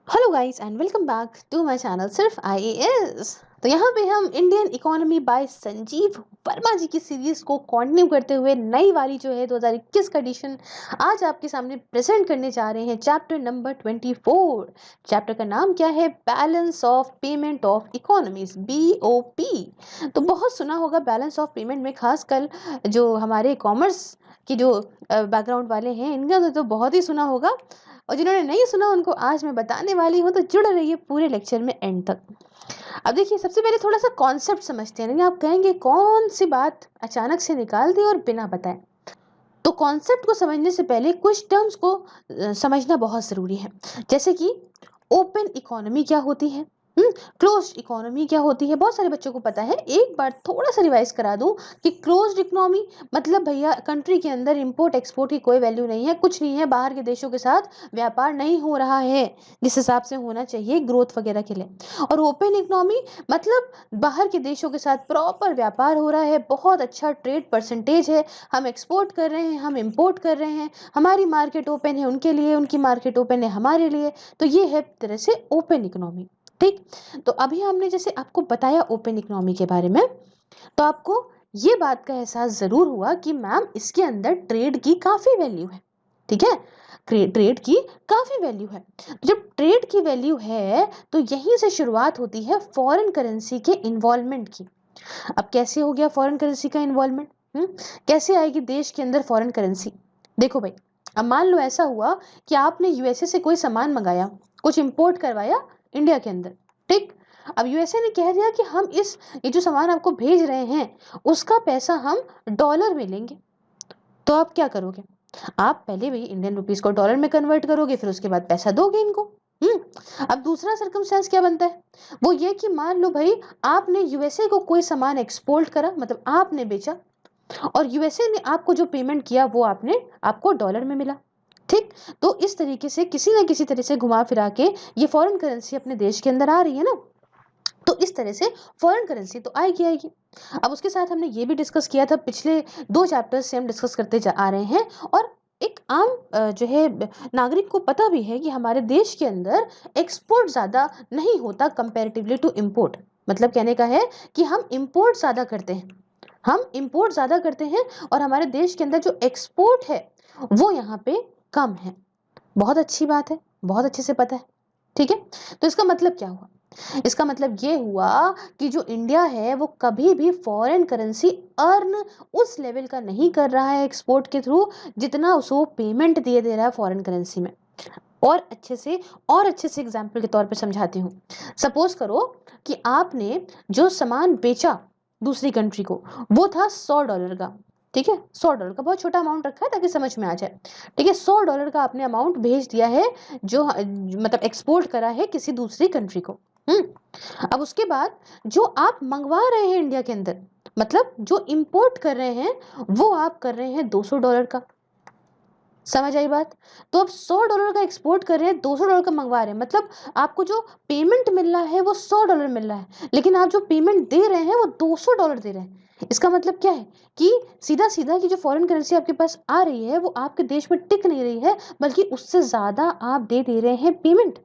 Hello guys and welcome back to my channel सिर्फ IAS. तो यहाँ पे हम Indian economy by Sanjeev Verma ji की सीरीज को कंटिन्यू करते हुए नई वाली जो है 2021 का एडिशन आज आपके सामने प्रेजेंट करने जा रहे हैं। Chapter number 24। चैप्टर का नाम क्या है? Balance of payment of economies, BOP. तो बहुत सुना होगा बैलेंस ऑफ पेमेंट में, खासकर जो हमारे कॉमर्स की जो बैकग्राउंड वाले हैं इनका तो बहुत ही सुना होगा, और जिन्होंने नहीं सुना उनको आज मैं बताने वाली हूँ, तो जुड़े रहिए पूरे लेक्चर में एंड तक। अब देखिए, सबसे पहले थोड़ा सा कॉन्सेप्ट समझते हैं। नहीं आप कहेंगे कौन सी बात अचानक से निकाल दी और बिना बताए। तो कॉन्सेप्ट को समझने से पहले कुछ टर्म्स को समझना बहुत ज़रूरी है, जैसे कि ओपन इकोनॉमी क्या होती है, क्लोज्ड इकोनॉमी क्या होती है। बहुत सारे बच्चों को पता है। एक बार थोड़ा सा रिवाइज करा दूं कि क्लोज्ड इकोनॉमी मतलब भैया कंट्री के अंदर इंपोर्ट एक्सपोर्ट की कोई वैल्यू नहीं है, कुछ नहीं है, बाहर के देशों के साथ व्यापार नहीं हो रहा है जिस हिसाब से होना चाहिए ग्रोथ वगैरह के लिए। और ओपन इकोनॉमी मतलब बाहर के देशों के साथ प्रॉपर व्यापार हो रहा है, बहुत अच्छा ट्रेड परसेंटेज है, हम एक्सपोर्ट कर रहे हैं, हम इंपोर्ट कर रहे हैं, हमारी मार्केट ओपन है उनके लिए, उनकी मार्केट ओपन है हमारे लिए। तो ये है तरह से ओपन इकोनॉमी। ठीक। तो अभी हमने जैसे आपको बताया ओपन इकोनॉमी के बारे में, तो आपको ये बात का एहसास जरूर हुआ कि मैम इसके अंदर ट्रेड की काफी वैल्यू है। ठीक है, ट्रेड की काफी वैल्यू है। तो जब ट्रेड की वैल्यू है तो यहीं से शुरुआत होती है फॉरेन करेंसी के इन्वॉल्वमेंट की। अब कैसे हो गया फॉरेन करेंसी का इन्वॉल्वमेंट? कैसे आएगी देश के अंदर फॉरेन करेंसी? देखो भाई, अब मान लो ऐसा हुआ कि आपने यूएसए से कोई सामान मंगाया, कुछ इंपोर्ट करवाया इंडिया के अंदर। ठीक। अब यूएसए ने कह दिया कि हम ये जो सामान आपको भेज रहे हैं उसका पैसा हम डॉलर में लेंगे। तो आप क्या करोगे? आप पहले भाई इंडियन रुपीस को डॉलर में कन्वर्ट करोगे, फिर उसके बाद पैसा दोगे इनको। अब दूसरा सर्कमस्टेंस क्या बनता है? वो ये कि मान लो भाई आपने यूएसए को कोई सामान एक्सपोर्ट करा, मतलब आपने बेचा, और यूएसए ने आपको जो पेमेंट किया वो आपको डॉलर में मिला। ठीक। तो इस तरीके से किसी ना किसी तरह से घुमा फिरा के ये फॉरेन करेंसी अपने देश के अंदर आ रही है ना। तो इस तरह से फॉरेन करेंसी तो आएगी आएगी। अब उसके साथ हमने ये भी डिस्कस किया था, पिछले 2 चैप्टर्स से हम डिस्कस करते आ रहे हैं। और एक आम जो है नागरिक को पता भी है कि हमारे देश के अंदर एक्सपोर्ट ज़्यादा नहीं होता कंपैरेटिवली टू इंपोर्ट। मतलब कहने का है कि हम इंपोर्ट ज़्यादा करते हैं, हम इंपोर्ट ज़्यादा करते हैं, और हमारे देश के अंदर जो एक्सपोर्ट है वो यहाँ पे कम है। बहुत अच्छी बात है, बहुत अच्छे से पता है। ठीक है। तो इसका मतलब क्या हुआ? इसका मतलब ये हुआ कि जो इंडिया है वो कभी भी फॉरेन करेंसी अर्न उस लेवल का नहीं कर रहा है एक्सपोर्ट के थ्रू, जितना उसको पेमेंट दिए दे रहा है फॉरेन करेंसी में। और अच्छे से एग्जाम्पल के तौर पे समझाती हूँ। सपोज करो कि आपने जो सामान बेचा दूसरी कंट्री को वो था $100 का। ठीक है, $100 का बहुत छोटा अमाउंट रखा है ताकि समझ में आ जाए। ठीक है, $100 का आपने अमाउंट भेज दिया है, जो मतलब एक्सपोर्ट करा है किसी दूसरी कंट्री को। अब उसके बाद जो आप मंगवा रहे हैं इंडिया के अंदर, मतलब जो इंपोर्ट कर रहे हैं, वो आप कर रहे हैं $200 का। समझ आई बात? तो अब $100 का एक्सपोर्ट कर रहे हैं, $200 का मंगवा रहे हैं, मतलब आपको जो पेमेंट मिल रहा है वो $100 मिल रहा है, लेकिन आप जो पेमेंट दे रहे हैं वो $200 दे रहे हैं। इसका मतलब क्या है कि सीधा सीधा की जो फॉरेन करेंसी आपके पास आ रही है वो आपके देश में टिक नहीं रही है, बल्कि उससे ज्यादा आप दे रहे हैं पेमेंट।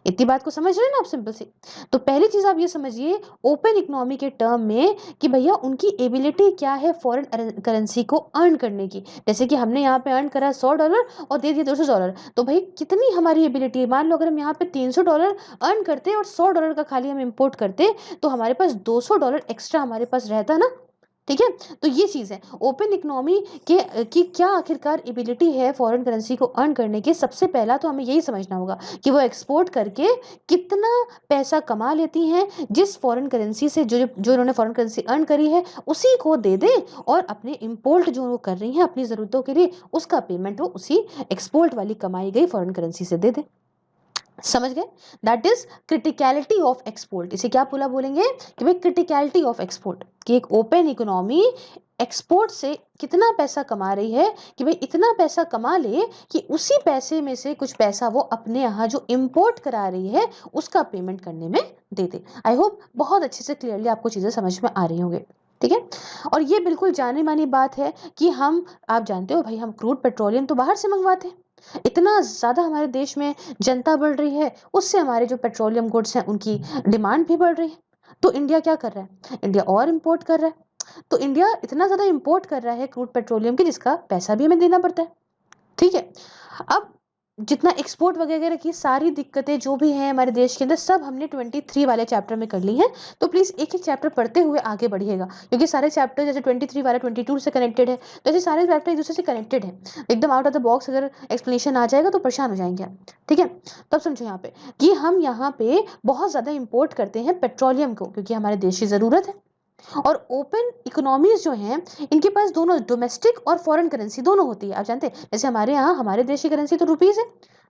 इतनी बात को समझ रहे हैं ना आप, सिंपल सी। तो पहली चीज आप ये समझिए ओपन इकोनॉमी के टर्म में कि भैया उनकी एबिलिटी क्या है फॉरेन करेंसी को अर्न करने की। जैसे कि हमने यहाँ पे अर्न करा $100 और दे दिया $200, तो भाई कितनी हमारी एबिलिटी है? मान लो अगर हम यहाँ पे $300 अर्न करते और $100 का खाली हम इंपोर्ट करते, तो हमारे पास $200 एक्स्ट्रा हमारे पास रहता ना। ठीक है। तो ये चीज है ओपन इकोनॉमी के कि क्या आखिरकार एबिलिटी है फॉरेन करेंसी को अर्न करने की। सबसे पहला तो हमें यही समझना होगा कि वो एक्सपोर्ट करके कितना पैसा कमा लेती हैं, जिस फॉरेन करेंसी से जो जो उन्होंने फॉरेन करेंसी अर्न करी है उसी को दे दें, और अपने इंपोर्ट जो वो कर रही हैं अपनी ज़रूरतों के लिए उसका पेमेंट वो उसी एक्सपोर्ट वाली कमाई गई फॉरेन करेंसी से दे दें। समझ गए? That is criticality of export. इसे क्या पूरा बोलेंगे कि भाई क्रिटिकलिटी ऑफ एक्सपोर्ट, कि एक ओपन इकोनॉमी एक्सपोर्ट से कितना पैसा कमा रही है, कि भाई इतना पैसा कमा ले कि उसी पैसे में से कुछ पैसा वो अपने यहाँ जो इंपोर्ट करा रही है उसका पेमेंट करने में दे दे। आई होप बहुत अच्छे से क्लियरली आपको चीजें समझ में आ रही होंगी। ठीक है। और ये बिल्कुल जानी मानी बात है कि आप जानते हो भाई हम क्रूड पेट्रोलियम तो बाहर से मंगवाते हैं, इतना ज़्यादा हमारे देश में जनता बढ़ रही है, उससे हमारे जो पेट्रोलियम गुड्स हैं उनकी डिमांड भी बढ़ रही है। तो इंडिया क्या कर रहा है? इंडिया और इम्पोर्ट कर रहा है। तो इंडिया इतना ज़्यादा इम्पोर्ट कर रहा है क्रूड पेट्रोलियम की, जिसका पैसा भी हमें देना पड़ता है। ठीक है। अब जितना एक्सपोर्ट वगैरह की सारी दिक्कतें जो भी हैं हमारे देश के अंदर, सब हमने 23 वाले चैप्टर में कर ली हैं। तो प्लीज़ एक एक चैप्टर पढ़ते हुए आगे बढ़िएगा, क्योंकि सारे चैप्टर जैसे 23 वाला 22 से कनेक्टेड है, तो ऐसे सारे चैप्टर एक दूसरे से कनेक्टेड है। एकदम आउट ऑफ द बॉक्स अगर एक्सप्लेनेशन आ जाएगा तो परेशान हो जाएंगे आप। ठीक है। तब समझो यहाँ पे कि हम यहाँ पे बहुत ज़्यादा इम्पोर्ट करते हैं पेट्रोलियम को, क्योंकि हमारे देश की ज़रूरत है। और ओपन इकोनॉमीज जो हैं, इनके पास दोनों डोमेस्टिक और फॉरेन करेंसी दोनों होती है। आप जानते हैं, जैसे हमारे यहाँ हमारे देश की करेंसी तो रुपीज है,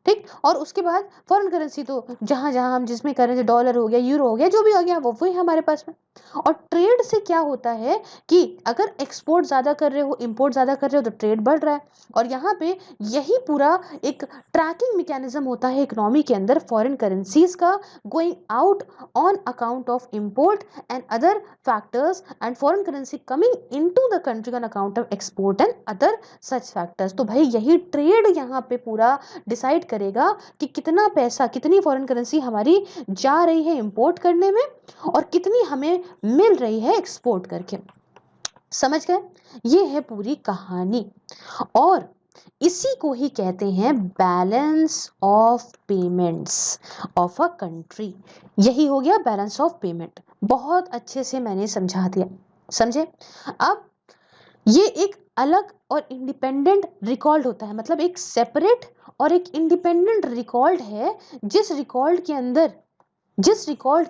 ठीक, और उसके बाद फॉरेन करेंसी तो जहां जहां हम जिसमें करेंसी, डॉलर हो गया, यूरो हो गया, जो भी हो गया वो वही हमारे पास में। और ट्रेड से क्या होता है कि अगर एक्सपोर्ट ज्यादा कर रहे हो, इंपोर्ट ज्यादा कर रहे हो, तो ट्रेड बढ़ रहा है। और यहाँ पे यही पूरा एक ट्रैकिंग मैकेनिज्म होता है इकोनॉमी के अंदर, फॉरेन करेंसीज का going out on account of import and other factors, and foreign currency coming into the country on account of export and other such factors। तो भाई यही ट्रेड यहाँ पे पूरा डिसाइड करेगा कि कितना पैसा, कितनी फॉरेन करेंसी हमारी जा रही है इंपोर्ट करने में और कितनी हमें मिल रही है एक्सपोर्ट करके। समझ गए? ये है पूरी कहानी। और इसी को ही कहते हैं balance of payments of a country. यही हो गया बैलेंस ऑफ पेमेंट। बहुत अच्छे से मैंने समझा दिया, समझे? अब ये एक अलग और इंडिपेंडेंट रिकॉर्ड होता है, मतलब एक सेपरेट और एक इंडिपेंडेंट रिकॉर्ड है, जिस रिकॉर्ड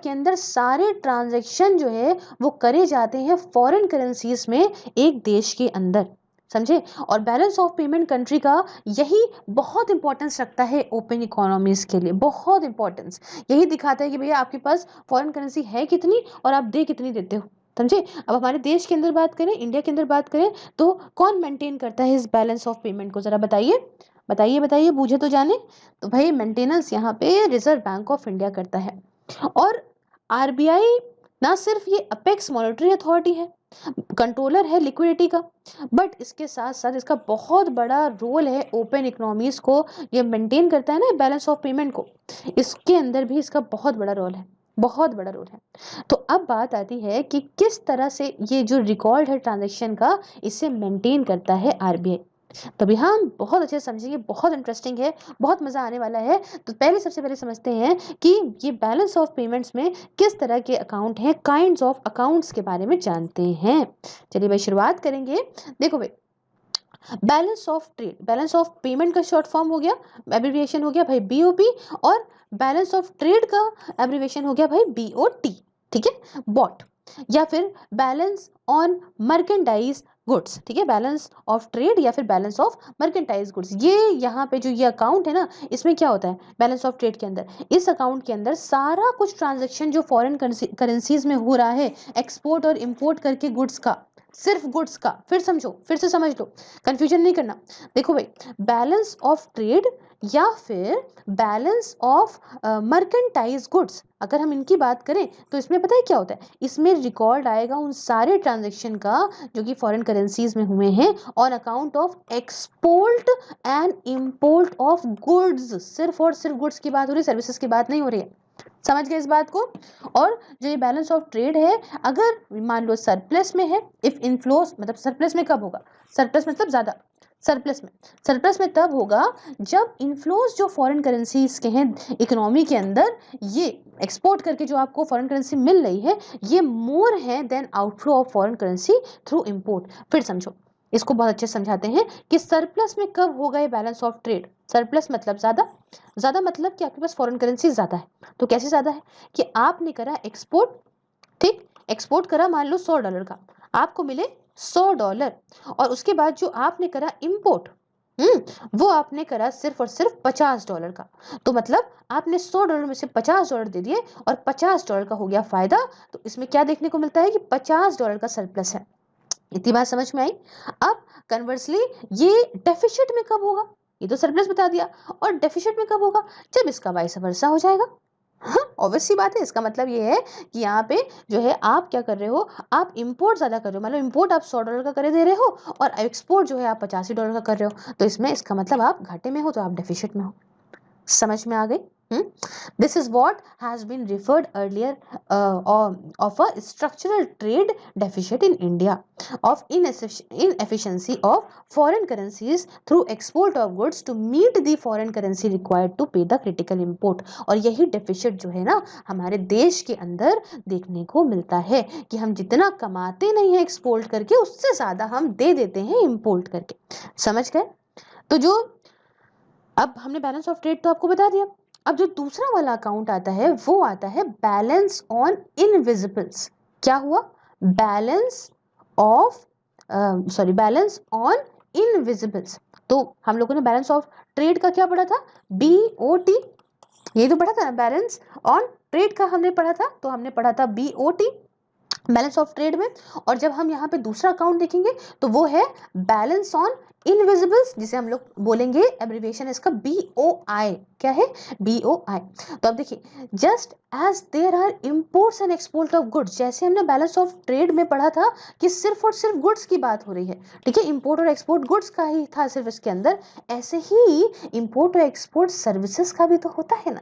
के अंदर सारे ट्रांजैक्शन जो है वो करे जाते हैं फॉरेन करेंसीज में एक देश के अंदर। समझे? और बैलेंस ऑफ पेमेंट कंट्री का यही बहुत इंपॉर्टेंस रखता है ओपन इकोनॉमीज के लिए, बहुत इंपॉर्टेंस। यही दिखाता है कि भैया आपके पास फॉरेन करेंसी है कितनी और आप दे कितनी देते हो। समझे? अब हमारे देश के अंदर बात करें, इंडिया के अंदर बात करें, तो कौन मेंटेन करता है इस बैलेंस ऑफ पेमेंट को? जरा बताइए, बताइए, बताइए, बूझे तो जाने। तो भाई मेंटेनेंस यहाँ पे रिजर्व बैंक ऑफ इंडिया करता है। और आरबीआई ना सिर्फ ये अपेक्स मॉनेटरी अथॉरिटी है, कंट्रोलर है लिक्विडिटी का, बट इसके साथ साथ इसका बहुत बड़ा रोल है ओपन इकोनॉमीज को ये मेंटेन करता है ना बैलेंस ऑफ पेमेंट को, इसके अंदर भी इसका बहुत बड़ा रोल है, बहुत बड़ा रोल है। तो अब बात आती है कि किस तरह से ये जो रिकॉर्ड है ट्रांजैक्शन का, इसे मेंटेन करता है आरबीआई। तभी हम बहुत अच्छे से समझेंगे, बहुत इंटरेस्टिंग है, बहुत मजा आने वाला है। तो पहले सबसे पहले समझते हैं कि ये बैलेंस ऑफ पेमेंट्स में किस तरह के अकाउंट हैं, काइंड्स ऑफ अकाउंट्स के बारे में जानते हैं। चलिए भाई शुरुआत करेंगे। देखो भाई, balance of trade, balance of payment का शॉर्ट फॉर्म हो गया, एब्रिविएशन हो गया भाई बीओपी, और बैलेंस ऑफ ट्रेड का एब्रिविएशन हो गया भाई बीओटी। ठीक है, बॉट, या फिर बैलेंस ऑन मर्केंडाइज गुड्स। ठीक है, बैलेंस ऑफ ट्रेड या फिर बैलेंस ऑफ मर्केंटाइज गुड्स। ये यहाँ पे जो ये अकाउंट है ना, इसमें क्या होता है बैलेंस ऑफ ट्रेड के अंदर, इस अकाउंट के अंदर सारा कुछ ट्रांजैक्शन जो फॉरेन करेंसीज में हो रहा है, एक्सपोर्ट और इंपोर्ट करके गुड्स का, सिर्फ गुड्स का, फिर समझो, फिर से समझ लो, कंफ्यूजन नहीं करना। देखो भाई, बैलेंस ऑफ ट्रेड या फिर बैलेंस ऑफ मर्केंटाइज गुड्स, अगर हम इनकी बात करें तो इसमें पता है क्या होता है, इसमें रिकॉर्ड आएगा उन सारे ट्रांजैक्शन का जो कि फॉरेन करेंसीज में हुए हैं on account of export and import of goods. सिर्फ और सिर्फ गुड्स की बात हो रही है, सर्विसेज की बात नहीं हो रही है। समझ गए इस बात को? और जो ये बैलेंस ऑफ ट्रेड है, अगर मान लो सरप्लस में है, इफ इनफ्लोस, मतलब सरप्लस में कब होगा, सरप्लस मतलब ज्यादा, सरप्लस में तब होगा जब इनफ्लोस जो फॉरेन करेंसीज के हैं इकोनॉमी के अंदर, ये एक्सपोर्ट करके जो आपको फॉरेन करेंसी मिल रही है, ये मोर है then outflow of foreign currency through import. फिर समझो, इसको बहुत अच्छे समझाते हैं कि सरप्लस में कब होगा ये बैलेंस ऑफ ट्रेड। सरप्लस मतलब ज्यादा, ज्यादा मतलब कि आपके पास फॉरेन करेंसी ज्यादा है। तो कैसे ज्यादा है कि आपने करा एक्सपोर्ट, ठीक, एक्सपोर्ट करा मान लो $100 का, आपको मिले $100, और उसके बाद जो आपने करा इंपोर्ट, वो आपने करा सिर्फ और सिर्फ $50 का। तो मतलब आपने $100 में से $50 दे दिए और $50 का हो गया फायदा। तो इसमें क्या देखने को मिलता है कि $50 का सरप्लस है। इतनी बात समझ में आई? अब कन्वर्सली ये डेफिसिट में कब होगा, ये तो सरप्लस बता दिया, और डेफिसिट में कब होगा, जब इसका वाइस वर्सा हो जाएगा। हाँ, ऑब्वियस सी बात है। इसका मतलब ये है कि यहाँ पे जो है आप क्या कर रहे हो, आप इंपोर्ट ज़्यादा कर रहे हो। मतलब इंपोर्ट आप $100 का करे दे रहे हो और एक्सपोर्ट जो है आप $85 का कर रहे हो, तो इसमें इसका मतलब आप घाटे में हो, तो आप डेफिसिट में हो। समझ में आ गई? This is what has been referred earlier of a structural trade deficit in India, of inefficiency of foreign currencies through export of goods to meet the foreign currency required to pay the critical import। और यही deficit जो है ना हमारे देश के अंदर देखने को मिलता है कि हम जितना कमाते नहीं है एक्सपोर्ट करके, उससे ज़्यादा हम दे देते हैं इम्पोर्ट करके। समझ गए? तो जो अब हमने बैलेंस ऑफ ट्रेड तो आपको बता दिया। अब जो दूसरा वाला अकाउंट आता है वो आता है बैलेंस ऑन इनविजिबल्स। क्या हुआ? Balance of balance on invisibles. तो हम लोगों ने बैलेंस ऑफ ट्रेड का क्या पढ़ा था? BOT, यही तो पढ़ा था ना। बैलेंस ऑन ट्रेड का हमने पढ़ा था, तो हमने पढ़ा था BOT, बैलेंस ऑफ ट्रेड में। और जब हम यहाँ पे दूसरा अकाउंट देखेंगे तो वो है बैलेंस ऑन इनविजिबल्स, जिसे हम लोग बोलेंगे एब्रिविएशन इसका BOI। क्या है? BOI। तो अब देखिए, just as there are imports and export of goods, जैसे हमने बैलेंस ऑफ ट्रेड में पढ़ा था कि सिर्फ और सिर्फ गुड्स की बात हो रही है, ठीक है, इंपोर्ट और एक्सपोर्ट गुड्स का ही था सिर्फ इसके अंदर, ऐसे ही इंपोर्ट और एक्सपोर्ट सर्विसेज का भी तो होता है ना।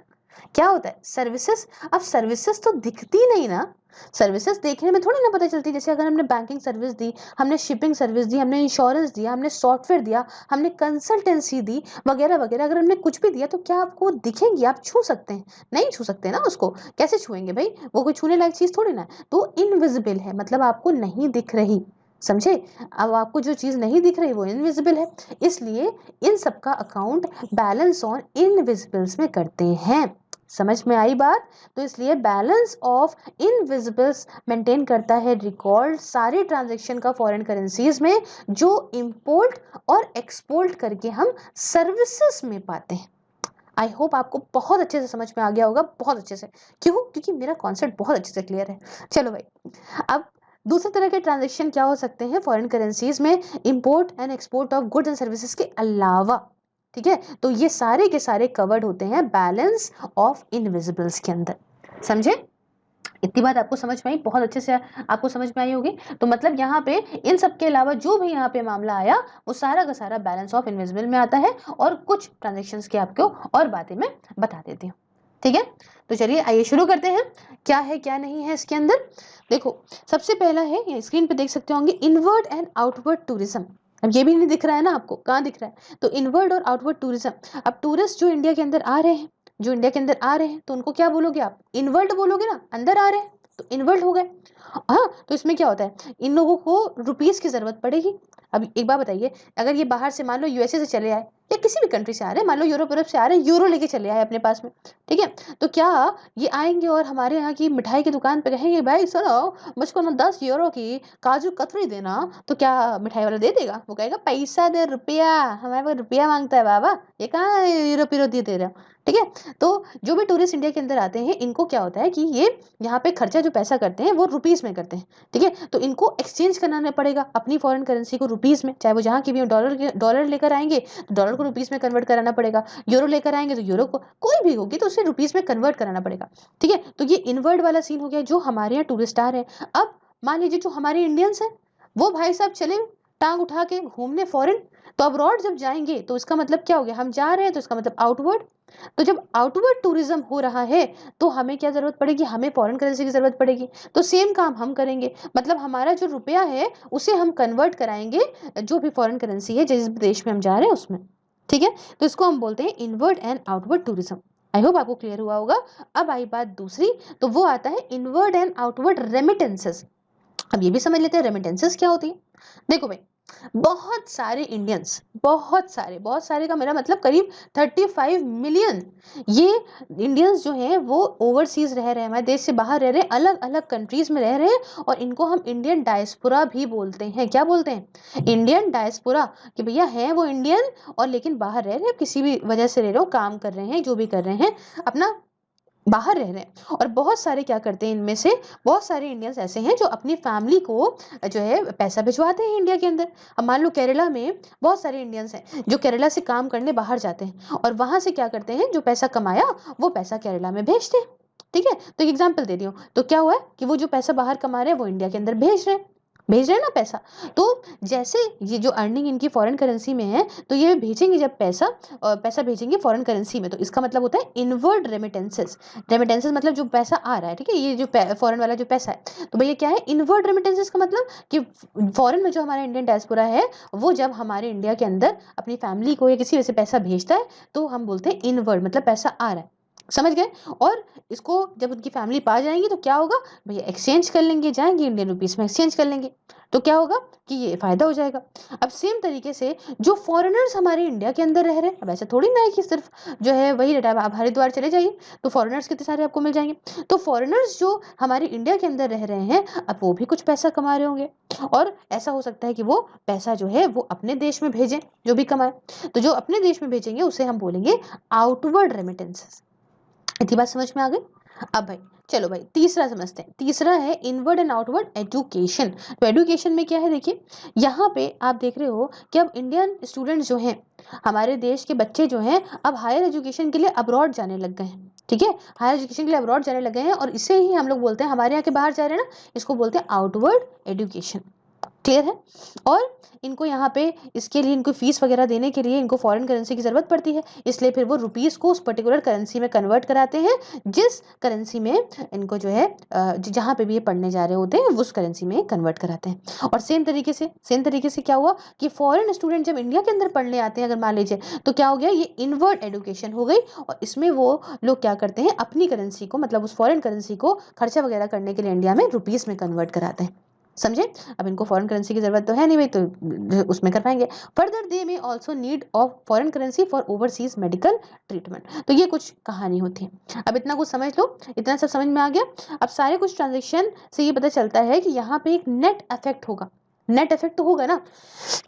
क्या होता है? सर्विसेज। अब सर्विसेज तो दिखती नहीं ना, सर्विसेज देखने में थोड़ी ना पता चलती। जैसे अगर हमने बैंकिंग सर्विस दी, हमने शिपिंग सर्विस दी, हमने इंश्योरेंस दिया, हमने सॉफ्टवेयर दिया, हमने कंसल्टेंसी दी, वगैरह वगैरह, अगर हमने कुछ भी दिया तो क्या आपको दिखेंगी? आप छू सकते हैं? नहीं छू सकते ना उसको। कैसे छुएंगे भाई? वो कोई छूने लायक चीज थोड़ी ना है। तो इनविजिबल है, मतलब आपको नहीं दिख रही। समझे? अब आपको जो चीज नहीं दिख रही वो इनविजिबल है, इसलिए इन सबका अकाउंट बैलेंस ऑन इनविजिबल्स में करते हैं। समझ में आई बात? तो इसलिए बैलेंस ऑफ इनविजिबल्स मेंटेन करता है रिकॉर्ड सारे ट्रांजैक्शन का फॉरेन करेंसीज में, जो इंपोर्ट और एक्सपोर्ट करके हम सर्विसेज में पाते हैं। आई होप आपको बहुत अच्छे से समझ में आ गया होगा, बहुत अच्छे से। क्यों? क्योंकि मेरा कॉन्सेप्ट बहुत अच्छे से क्लियर है। चलो भाई, अब दूसरे तरह के ट्रांजैक्शन क्या हो सकते हैं फॉरेन करेंसीज में, import and export of goods and services के अलावा? ठीक है, तो ये सारे के सारे कवर्ड होते हैं बैलेंस ऑफ इनविजिबल्स के अंदर। समझे? इतनी बात आपको समझ में आई? बहुत अच्छे से आपको समझ में आई होगी। तो मतलब यहाँ पे इन सब के अलावा जो भी यहाँ पे मामला आया वो सारा का सारा बैलेंस ऑफ इनविजिबल में आता है, और कुछ ट्रांजेक्शन्स की आपको और बातें मैं बता देती हूँ। ठीक है, तो चलिए आइए शुरू करते हैं। क्या है क्या नहीं है इसके अंदर? देखो, सबसे पहला है, ये स्क्रीन पे देख सकते होंगे, इनवर्ड एंड आउटवर्ड टूरिज्म। अब ये भी नहीं दिख रहा है ना आपको? कहाँ दिख रहा है? तो इनवर्ड और आउटवर्ड टूरिज्म। अब टूरिस्ट जो इंडिया के अंदर आ रहे हैं, जो इंडिया के अंदर आ रहे हैं, तो उनको क्या बोलोगे आप? इनवर्ड बोलोगे ना। अंदर आ रहे हैं तो इनवर्ड हो गए। हाँ, तो इसमें क्या होता है, इन लोगों को रुपीस की जरूरत पड़ेगी। अब एक बात बताइए, अगर ये बाहर से मान लो यूएसए से चले आए या किसी भी कंट्री से आ रहे हैं, मान लो यूरोप से आ रहे हैं, यूरो लेके चले आए अपने पास में, ठीक है, तो क्या ये आएंगे और हमारे यहाँ की मिठाई की दुकान पे कहेंगे भाई सुनो मुझको ना 10 यूरो की काजू कतरी देना, तो क्या मिठाई वाला दे देगा? वो कहेगा पैसा दे, रुपया, हमारे पास रुपया मांगता है बाबा, ये कहाँ यूरो पीरो दे रहे हो। ठीक है, तो जो भी टूरिस्ट इंडिया के अंदर आते हैं, इनको क्या होता है कि ये यहाँ पे खर्चा जो पैसा करते हैं वो रुपीस में करते हैं। ठीक है, तो इनको एक्सचेंज कराना पड़ेगा अपनी फॉरेन करेंसी को रुपीस में, चाहे वो जहाँ की भी डॉलर लेकर आएंगे तो डॉलर को रुपीस में कन्वर्ट कराना पड़ेगा, यूरो लेकर आएंगे तो यूरो को, कोई भी होगी तो उसे रुपीस में कन्वर्ट कराना पड़ेगा। ठीक है, तो ये इनवर्ड वाला सीन हो गया जो हमारे यहाँ टूरिस्ट आ रहे हैं। अब मान लीजिए जो हमारे इंडियंस हैं वो भाई साहब चले टांग उठा के घूमने फॉरेन, तो अब्रॉड जब जाएंगे तो इसका मतलब क्या हो गया, हम जा रहे हैं तो इसका मतलब आउटवर्ड। तो जब आउटवर्ड टूरिज्म हो रहा है तो हमें क्या जरूरत पड़ेगी, हमें फॉरेन करेंसी की जरूरत पड़ेगी। तो सेम काम हम करेंगे, मतलब हमारा जो रुपया है उसे हम कन्वर्ट कराएंगे जो भी फॉरेन करेंसी है जिस देश में हम जा रहे हैं उसमें। ठीक है, तो इसको हम बोलते हैं inward and outward tourism. I hope आपको क्लियर हुआ होगा। अब आई बात दूसरी, तो वो आता है इनवर्ड एंड आउटवर्ड रेमिटेंसेस। अब ये भी समझ लेते हैं रेमिटेंसेस क्या होती है। देखो भाई, बहुत सारे इंडियंस, बहुत सारे का मेरा मतलब करीब 35 मिलियन ये इंडियंस जो हैं वो ओवरसीज रह रहे हैं, हमारे देश से बाहर रह रहे हैं, अलग अलग कंट्रीज में रह रहे हैं, और इनको हम इंडियन डायस्पोरा भी बोलते हैं। क्या बोलते हैं? इंडियन डायस्पोरा, कि भैया हैं वो इंडियन और लेकिन बाहर रह रहे हैं, किसी भी वजह से रह रहे हो, काम कर रहे हैं, जो भी कर रहे हैं, अपना बाहर रह रहे हैं। और बहुत सारे क्या करते हैं, इनमें से बहुत सारे इंडियंस ऐसे हैं जो अपनी फैमिली को जो है पैसा भिजवाते हैं इंडिया के अंदर। अब मान लो केरला में बहुत सारे इंडियंस हैं जो केरला से काम करने बाहर जाते हैं और वहां से क्या करते हैं, जो पैसा कमाया वो पैसा केरला में भेजते हैं। ठीक है, तो एक एग्जाम्पल दे रही हूँ, तो क्या हुआ है कि वो जो पैसा बाहर कमा रहे हैं वो इंडिया के अंदर भेज रहे हैं ना पैसा। तो जैसे ये जो अर्निंग इनकी फॉरेन करेंसी में है, तो ये भेजेंगे जब पैसा भेजेंगे फॉरेन करेंसी में, तो इसका मतलब होता है इनवर्ड रेमिटेंसेस। रेमिटेंसेस मतलब जो पैसा आ रहा है, ठीक है, ये जो फॉरेन वाला जो पैसा है, तो भैया क्या है इनवर्ड रेमिटेंसेस का मतलब कि फॉरेन में जो हमारा इंडियन डायस्पोरा है, वो जब हमारे इंडिया के अंदर अपनी फैमिली को या किसी वजह से पैसा भेजता है, तो हम बोलते हैं इनवर्ड, मतलब पैसा आ रहा है, समझ गए। और इसको जब उनकी फैमिली पा जाएंगी तो क्या होगा भैया, एक्सचेंज कर लेंगे, जाएंगे इंडियन रुपीस में एक्सचेंज कर लेंगे, तो क्या होगा कि ये फायदा हो जाएगा। अब सेम तरीके से जो फॉरेनर्स हमारे इंडिया के अंदर रह रहे हैं, अब ऐसा थोड़ी ना है कि सिर्फ जो है वही रहता है, आप हरिद्वार चले जाइए तो फॉरेनर्स कितने सारे आपको मिल जाएंगे। तो फॉरेनर्स जो हमारे इंडिया के अंदर रह रहे हैं, अब वो भी कुछ पैसा कमा रहे होंगे, और ऐसा हो सकता है कि वो पैसा जो है वो अपने देश में भेजें, जो भी कमाए। तो जो अपने देश में भेजेंगे उसे हम बोलेंगे आउटवर्ड रेमिटेंसेस। इतनी बात समझ में आ गई। अब भाई चलो भाई तीसरा समझते हैं। तीसरा है इनवर्ड एंड आउटवर्ड एजुकेशन। तो एजुकेशन में क्या है, देखिए यहाँ पे आप देख रहे हो कि अब इंडियन स्टूडेंट्स जो हैं, हमारे देश के बच्चे जो हैं, अब हायर एजुकेशन के लिए अब्रॉड जाने लग गए हैं, ठीक है, हायर एजुकेशन के लिए अब्रॉड जाने लग गए हैं, और इसे ही हम लोग बोलते हैं, हमारे यहाँ के बाहर जा रहे हैं ना, इसको बोलते हैं आउटवर्ड एजुकेशन। क्लियर है। और इनको यहाँ पे इसके लिए इनको फीस वगैरह देने के लिए इनको फॉरेन करेंसी की जरूरत पड़ती है, इसलिए फिर वो रुपीस को उस पर्टिकुलर करेंसी में कन्वर्ट कराते हैं, जिस करेंसी में इनको जो है जहाँ पे भी ये पढ़ने जा रहे होते हैं उस करेंसी में कन्वर्ट कराते हैं। और सेम तरीके से क्या हुआ कि फॉरेन स्टूडेंट जब इंडिया के अंदर पढ़ने आते हैं, अगर मान लीजिए, तो क्या हो गया, ये इनवर्ड एजुकेशन हो गई, और इसमें वो लोग क्या करते हैं, अपनी करेंसी को, मतलब उस फॉरेन करेंसी को खर्चा वगैरह करने के लिए इंडिया में रुपीस में कन्वर्ट कराते हैं, समझे। अब इनको फॉरेन करेंसी की जरूरत तो है नहीं भाई, तो उसमें कर पाएंगे। फर्दर दे में also need of foreign currency for overseas medical treatment. तो ये कुछ कहानी होती है। अब इतना कुछ समझ लो, इतना सब समझ में आ गया। अब सारे कुछ ट्रांजेक्शन से ये पता चलता है कि यहाँ पे एक नेट इफेक्ट होगा। नेट इफेक्ट तो होगा ना,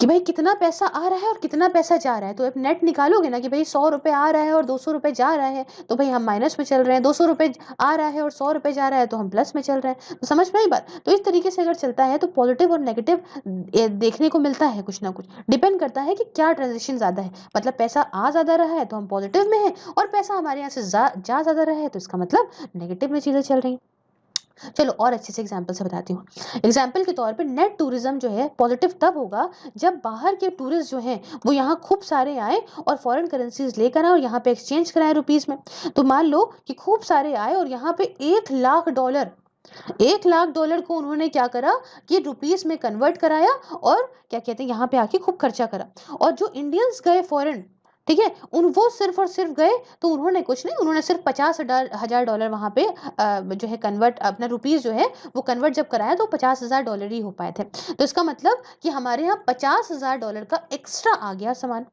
कि भाई कितना पैसा आ रहा है और कितना पैसा जा रहा है। तो अब नेट निकालोगे ना कि भाई 100 रुपए आ रहा है और 200 रुपए जा रहा है, तो भाई हम माइनस में चल रहे हैं, 200 रुपए आ रहा है और 100 रुपए जा रहा है, तो हम प्लस में चल रहे हैं। तो समझ में आई बात। तो इस तरीके से अगर चलता है तो पॉजिटिव और नेगेटिव देखने को मिलता है, कुछ ना कुछ डिपेंड करता है कि क्या ट्रांजेक्शन ज्यादा है। मतलब पैसा आ ज्यादा रहा है तो हम पॉजिटिव में है, और पैसा हमारे यहाँ से जा ज्यादा रहा है तो इसका मतलब नेगेटिव में चीजें चल रही। चलो और अच्छे से एग्जाम्पल से बताती हूँ। एग्जाम्पल के तौर पे नेट टूरिज्म जो है पॉजिटिव तब होगा जब बाहर के टूरिस्ट जो हैं वो यहाँ खूब सारे आए और फॉरेन करेंसीज लेकर आए और यहाँ पे एक्सचेंज कराए रुपीस में। तो मान लो कि खूब सारे आए और यहाँ पे $1 लाख को उन्होंने क्या करा कि रुपीस में कन्वर्ट कराया, और क्या कहते हैं यहाँ पे आके खूब खर्चा करा। और जो इंडियंस गए फॉरेन, ठीक है, उन वो सिर्फ और सिर्फ गए, तो उन्होंने कुछ नहीं, उन्होंने सिर्फ $50,000 वहां पे जो है कन्वर्ट, अपना रुपीस जो है वो कन्वर्ट जब कराया तो $50,000 ही हो पाए थे। तो इसका मतलब कि हमारे यहाँ $50,000 का एक्स्ट्रा आ गया सामान।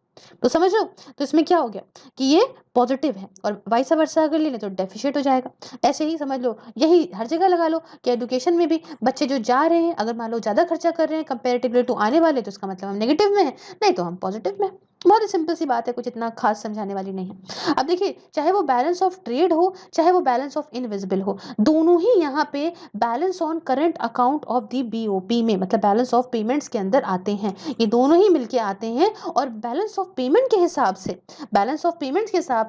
तो समझ लो, तो इसमें क्या हो गया कि ये पॉजिटिव है, और वाइस वर्सा अगर ले लें तो डेफिशिएट हो जाएगा। ऐसे ही समझ लो, यही हर जगह लगा लो कि एजुकेशन में भी बच्चे जो जा रहे हैं, अगर मान लो ज्यादा खर्चा कर रहे हैं कंपेरेटिवली टू आने वाले, तो इसका मतलब हम नेगेटिव में है, नहीं तो हम पॉजिटिव में। बहुत ही सिंपल सी बात है, कुछ इतना खास समझाने वाली नहीं है। अब देखिए, चाहे वो बैलेंस ऑफ ट्रेड हो, चाहे वो बैलेंस ऑफ इनविजिबल हो, दोनों ही यहाँ पे balance on current account of the BOP में, मतलब बैलेंस ऑफ पेमेंट्स के अंदर आते हैं। ये दोनों ही मिलके आते हैं, और बैलेंस ऑफ पेमेंट के हिसाब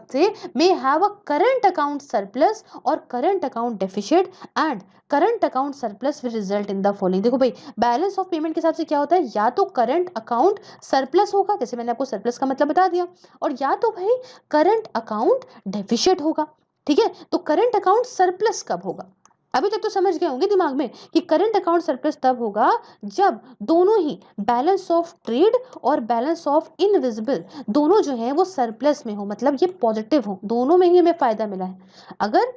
से may have a current account surplus और current account deficit, and current account surplus will result in the following. देखो भाई, बैलेंस ऑफ पेमेंट के हिसाब से क्या होता है, या तो करंट अकाउंट सरप्लस होगा, जैसे मैंने आपको सरप्लस का मतलब बता दिया, और या तो भाई करंट अकाउंट डेफिशिएट होगा। ठीक है, तो करंट अकाउंट सरप्लस कब होगा, अभी तक तो समझ गए होंगे दिमाग में कि करंट अकाउंट सरप्लस तब होगा जब दोनों ही बैलेंस ऑफ ट्रेड और बैलेंस ऑफ इनविजिबल दोनों जो है वो सरप्लस में हो, मतलब ये पॉजिटिव हो, दोनों में ही हमें फायदा मिला है। अगर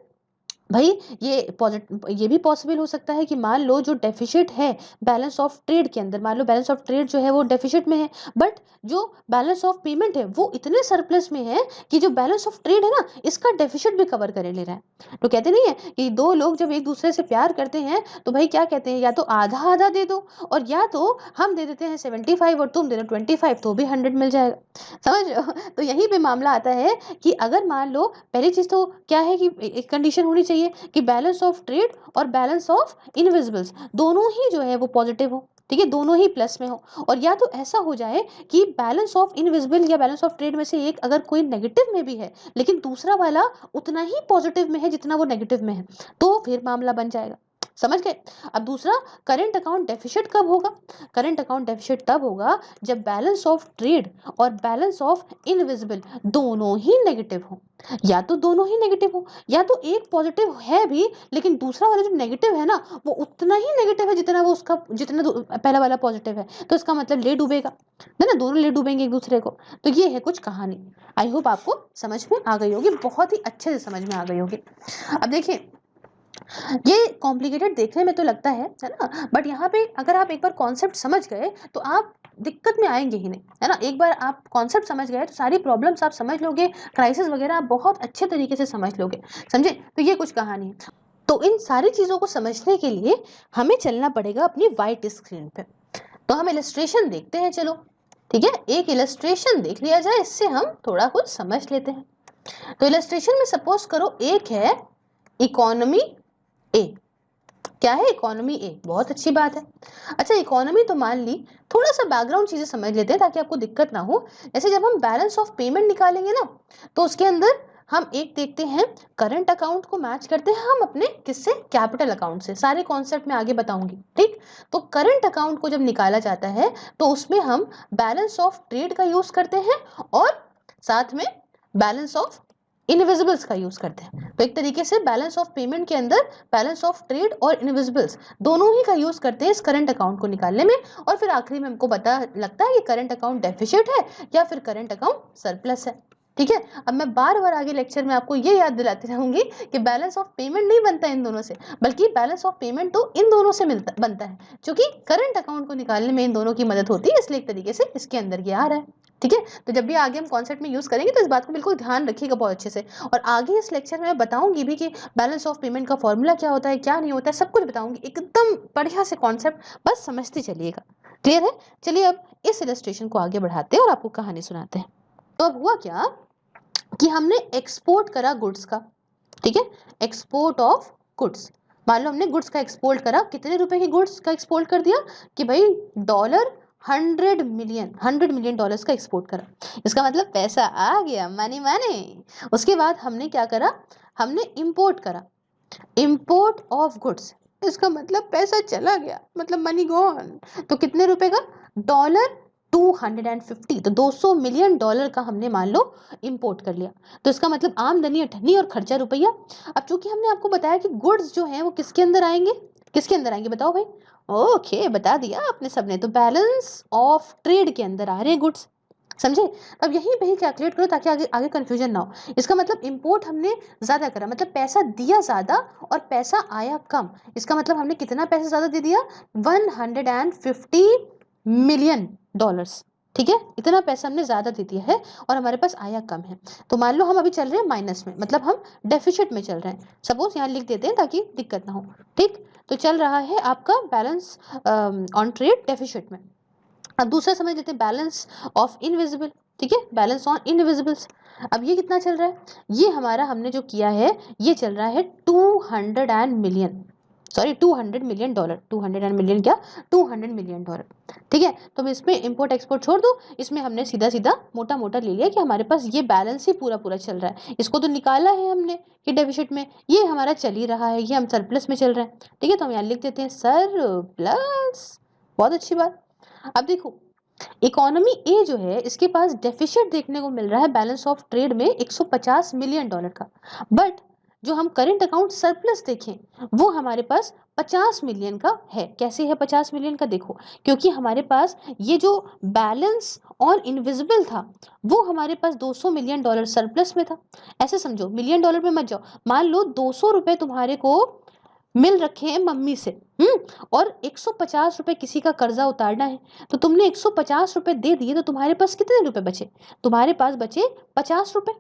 भाई ये भी पॉसिबल हो सकता है कि मान लो जो डेफिशिट है बैलेंस ऑफ ट्रेड के अंदर, मान लो बैलेंस ऑफ ट्रेड जो है वो डेफिशिट में है, बट जो बैलेंस ऑफ पेमेंट है वो इतने सरप्लस में है कि जो बैलेंस ऑफ ट्रेड है ना, इसका डेफिशिट भी कवर करे ले रहा है। तो कहते नहीं है कि दो लोग जब एक दूसरे से प्यार करते हैं तो भाई क्या कहते हैं, या तो आधा आधा दे दो, और या तो हम दे देते हैं 75 और तुम दे दो 25, तो भी 100 मिल जाएगा। समझ रहे हो। तो यहीं पे मामला आता है कि अगर मान लो, पहली चीज तो क्या है कि एक कंडीशन होनी चाहिए कि बैलेंस ऑफ ट्रेड और बैलेंस ऑफ इनविजिबल्स दोनों ही जो है वो पॉजिटिव हो। ठीक है, दोनों ही प्लस में हो। और या तो ऐसा हो जाए कि बैलेंस ऑफ इनविजिबल या बैलेंस ऑफ ट्रेड में से एक अगर कोई नेगेटिव में भी है लेकिन दूसरा वाला उतना ही पॉजिटिव में है जितना वो नेगेटिव में है, तो फिर मामला बन जाएगा। समझ गए? अब दूसरा, करंट अकाउंट डेफिसिट कब होगा? करंट अकाउंट डेफिसिट तब होगा जब बैलेंस ऑफ ट्रेड और बैलेंस ऑफ इनविजिबल दोनों ही नेगेटिव हो। या तो दोनों ही नेगेटिव हो, या तो एक पॉजिटिव है भी लेकिन दूसरा वाला जो नेगेटिव है ना वो उतना ही नेगेटिव है जितना वो उसका पहला वाला पॉजिटिव है। तो इसका मतलब ले डूबेगा, है ना, दोनों ले डूबेंगे एक दूसरे को। तो ये है कुछ कहानी। आई होप आपको समझ में आ गई होगी, बहुत ही अच्छे से समझ में आ गई होगी। अब देखिए, ये कॉम्प्लिकेटेड देखने में तो लगता है ना, बट यहाँ पे अगर आप एक बार कॉन्सेप्ट समझ गए तो आप दिक्कत में आएंगे ही नहीं, है ना। एक बार आप कॉन्सेप्ट समझ गए तो सारी प्रॉब्लम्स आप समझ लोगे, क्राइसिस वगैरह आप बहुत अच्छे तरीके से समझ लोगे, समझे। तो ये कुछ कहानी है। तो इन सारी चीजों को समझने के लिए हमें चलना पड़ेगा अपनी व्हाइट स्क्रीन पे। तो हम इलस्ट्रेशन देखते हैं, चलो ठीक है, एक इलस्ट्रेशन देख लिया जाए, इससे हम थोड़ा कुछ समझ लेते हैं। तो इलस्ट्रेशन में सपोज करो एक है इकोनॉमी ए। क्या है? इकोनॉमी ए। बहुत अच्छी बात है। अच्छा, इकोनॉमी तो मान ली, थोड़ा सा बैकग्राउंड चीजें समझ लेते हैं ताकि आपको दिक्कत ना हो। जैसे जब हम बैलेंस ऑफ पेमेंट निकालेंगे ना, तो उसके अंदर हम एक देखते हैं, करंट अकाउंट को मैच करते हैं हम अपने किससे? कैपिटल अकाउंट से। सारे कॉन्सेप्ट में आगे बताऊंगी, ठीक। तो करंट अकाउंट को जब निकाला जाता है तो उसमें हम बैलेंस ऑफ ट्रेड का यूज करते हैं और साथ में बैलेंस ऑफ इनविजिबल्स का यूज करते हैं। तो एक तरीके से बैलेंस ऑफ पेमेंट के अंदर बैलेंस ऑफ ट्रेड और इनविजिबल्स दोनों ही का यूज करते हैं इस करंट अकाउंट को निकालने में। और फिर आखिरी में हमको पता लगता है कि करंट अकाउंट डेफिसिट है या फिर करंट अकाउंट सरप्लस है, ठीक है। अब मैं बार बार आगे लेक्चर में आपको ये याद दिलाती रहूंगी कि बैलेंस ऑफ पेमेंट नहीं बनता इन दोनों से, बल्कि बैलेंस ऑफ पेमेंट तो इन दोनों से बनता है, क्योंकि करंट अकाउंट को निकालने में इन दोनों की मदद होती है, इसलिए एक तरीके से इसके अंदर ये आ रहा है, ठीक है। तो जब भी आगे हम कॉन्सेप्ट में यूज करेंगे तो इस बात को बिल्कुल ध्यान रखिएगा बहुत अच्छे से। और आगे इस लेक्चर में मैं बताऊंगी भी कि बैलेंस ऑफ पेमेंट का फॉर्मूला क्या होता है, क्या नहीं होता है, सब कुछ बताऊंगी एकदम बढ़िया से कॉन्सेप्ट, बस समझते चलिएगा। क्लियर है? चलिए अब इस इलस्ट्रेशन को आगे बढ़ाते हैं और आपको कहानी सुनाते हैं। तो अब हुआ क्या कि हमने एक्सपोर्ट करा गुड्स का, ठीक है, एक्सपोर्ट ऑफ गुड्स। मान लो हमने गुड्स का एक्सपोर्ट करा, कितने रुपए की गुड्स का एक्सपोर्ट कर दिया कि भाई डॉलर 100 मिलियन डॉलर्स का एक्सपोर्ट करा। इसका मतलब पैसा आ गया, मनी मनी। उसके बाद हमने क्या करा? हमने इंपोर्ट करा, इंपोर्ट ऑफ गुड्स। इसका मतलब पैसा चला गया, मतलब मनी गॉन। तो कितने रुपए का? डॉलर 250। तो 200 मिलियन डॉलर का हमने मान लो इंपोर्ट कर लिया। तो इसका मतलब आमदनी 98 और खर्चा रुपया। अब चूंकि हमने आपको बताया कि गुड्स जो हैं वो किसके अंदर आएंगे, किसके अंदर आएंगे बताओ भाई। ओके, बता दिया आपने सबने। तो बैलेंस ऑफ ट्रेड के अंदर आ रहे हैं गुड्स, समझे। अब यहीं पे ही कैलकुलेट करो ताकि आगे आगे कंफ्यूजन ना हो। इसका मतलब इंपोर्ट हमने ज्यादा करा, मतलब पैसा दिया ज्यादा और पैसा आया कम। इसका मतलब हमने कितना पैसा ज्यादा दे दिया? 150 मिलियन डॉलर्स, ठीक है। इतना पैसा हमने ज्यादा दे दिया है और हमारे पास आया कम है। तो मान लो हम अभी चल रहे हैं माइनस में, मतलब हम डेफिसिट में चल रहे हैं। सपोज यहाँ लिख देते हैं ताकि दिक्कत ना हो, ठीक। तो चल रहा है आपका बैलेंस ऑन ट्रेड डेफिसिट में। अब दूसरा समझ लेते हैं, बैलेंस ऑफ इनविजिबल, ठीक है, बैलेंस ऑन इनविजिबल्स। अब ये कितना चल रहा है? ये हमारा हमने जो किया है ये चल रहा है 200 मिलियन डॉलर। 200 मिलियन क्या? 200 मिलियन डॉलर, ठीक है। तो अब इसमें इंपोर्ट एक्सपोर्ट छोड़ दो, इसमें हमने सीधा सीधा मोटा मोटा ले लिया कि हमारे पास ये बैलेंस ही पूरा पूरा चल रहा है। इसको तो निकाला है हमने कि डेफिसिट में, ये हमारा चल ही रहा है, ये हम सरप्लस में चल रहे हैं, ठीक है। तो हम यहाँ लिख देते हैं सरप्लस। बहुत अच्छी बात। अब देखो, इकोनॉमी ए जो है इसके पास डेफिसिट देखने को मिल रहा है बैलेंस ऑफ ट्रेड में 150 मिलियन डॉलर का। बट जो हम करंट अकाउंट सरप्लस देखें वो हमारे पास 50 मिलियन का है। कैसे है 50 मिलियन का? देखो, क्योंकि हमारे पास ये जो बैलेंस और इनविजिबल था वो हमारे पास 200 मिलियन डॉलर सरप्लस में था। ऐसे समझो, मिलियन डॉलर में मत जाओ। मान लो 200 रुपए तुम्हारे को मिल रखे हैं मम्मी से, और 150 रुपए किसी का कर्जा उतारना है, तो तुमने 150 रुपए दे दिए, तो तुम्हारे पास कितने रुपए बचे? तुम्हारे पास बचे 50 रुपए,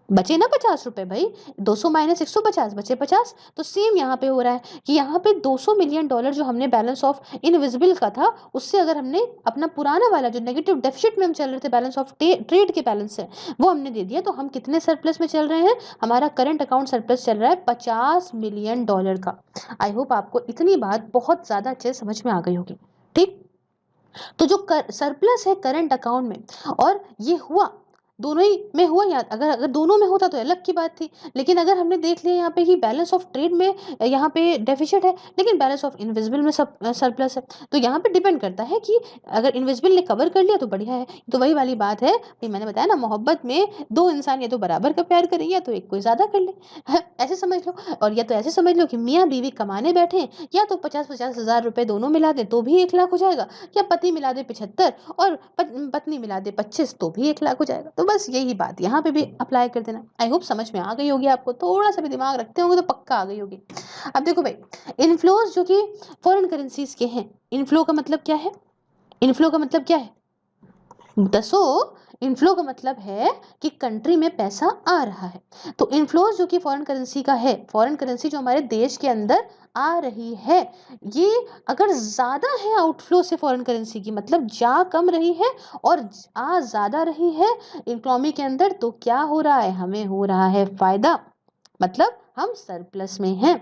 बचे ना 50 रुपए भाई। 200 माइनस 150 बचे 50। तो सेम यहाँ पे हो रहा है कि यहाँ पे 200 मिलियन डॉलर जो हमने बैलेंस ऑफ इनविजिबल का था उससे अगर हमने अपना पुराना वाला जो नेगेटिव डेफिसिट में हम चल रहे थे बैलेंस ऑफ ट्रेड के बैलेंस से वो हमने दे दिया, तो हम कितने सरप्लस में चल रहे हैं? हमारा करंट अकाउंट सरप्लस चल रहा है 50 मिलियन डॉलर का। आई होप आपको इतनी बात बहुत ज्यादा अच्छे समझ में आ गई होगी, ठीक। तो जो सरप्लस है करंट अकाउंट में और ये हुआ, दोनों ही में हुआ, या अगर अगर दोनों में होता तो अलग की बात थी। लेकिन अगर हमने देख लिया यहाँ पे कि बैलेंस ऑफ ट्रेड में यहाँ पे डेफिसिट है, लेकिन बैलेंस ऑफ इनविजिबल में सब सरप्लस है, तो यहाँ पे डिपेंड करता है कि अगर इनविजिबल ने कवर कर लिया तो बढ़िया है। तो वही वाली बात है भाई, मैंने बताया ना, मोहब्बत में दो इंसान या तो बराबर का प्यार करें या तो एक कोई ज्यादा कर ले, ऐसे समझ लो। और या तो ऐसे समझ लो कि मियाँ बीवी कमाने बैठे हैं, या तो 50-50 हजार रुपए दोनों मिला दे तो भी 1 लाख हो जाएगा, या पति मिला दे 75 और पत्नी मिला दे 25 तो भी 1 लाख हो जाएगा। तो बस यही बात यहाँ पे भी अप्लाई कर देना। आई होप समझ में आ गई होगी आपको, थोड़ा सा भी दिमाग रखते होंगे तो पक्का आ गई होगी। अब देखो भाई, इनफ्लोज जो कि फॉरेन करेंसीज के हैं, इनफ्लो का मतलब क्या है? इनफ्लो का मतलब क्या है दसो? इनफ्लो का मतलब है कि कंट्री में पैसा आ रहा है। तो इनफ्लोज जो कि फॉरेन करेंसी का है, फॉरेन करेंसी जो हमारे देश के अंदर आ रही है, ये अगर ज्यादा है आउटफ्लो से फॉरेन करेंसी की, मतलब जा कम रही है और आ ज्यादा रही है इकोनॉमी के अंदर, तो क्या हो रहा है? हमें हो रहा है फायदा, मतलब हम सरप्लस में हैं।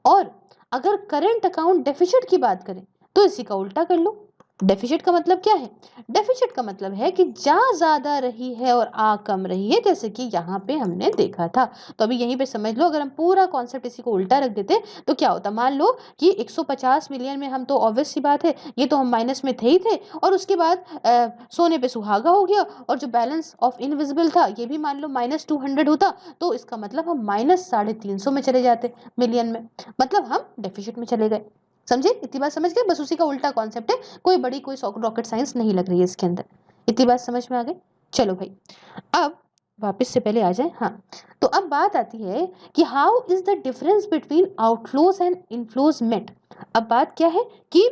और अगर करंट अकाउंट डेफिसिट की बात करें तो इसी का उल्टा कर लो। डेफिसिट का मतलब क्या है? डेफिसिट का मतलब है कि जा ज्यादा रही है और आ कम रही है, जैसे कि यहाँ पे हमने देखा था। तो अभी यहीं पे समझ लो, अगर हम पूरा कॉन्सेप्ट इसी को उल्टा रख देते तो क्या होता? मान लो कि 150 मिलियन में हम, तो ऑब्वियस सी बात है ये तो हम माइनस में थे ही थे, और उसके बाद सोने पे सुहागा हो गया, और जो बैलेंस ऑफ इनविजिबल था ये भी मान लो -200 होता, तो इसका मतलब हम -350 में चले जाते मिलियन में, मतलब हम डेफिसिट में चले गए। समझे? इतनी बात समझ गए? बस उसी का उल्टा कॉन्सेप्ट है, कोई बड़ी कोई रॉकेट साइंस नहीं लग रही है इसके अंदर। इतनी बात समझ में आ गई? चलो भाई, अब वापस से पहले आ जाए। हाँ, तो अब बात आती है कि how is the difference between outflows and inflows met. अब बात क्या है कि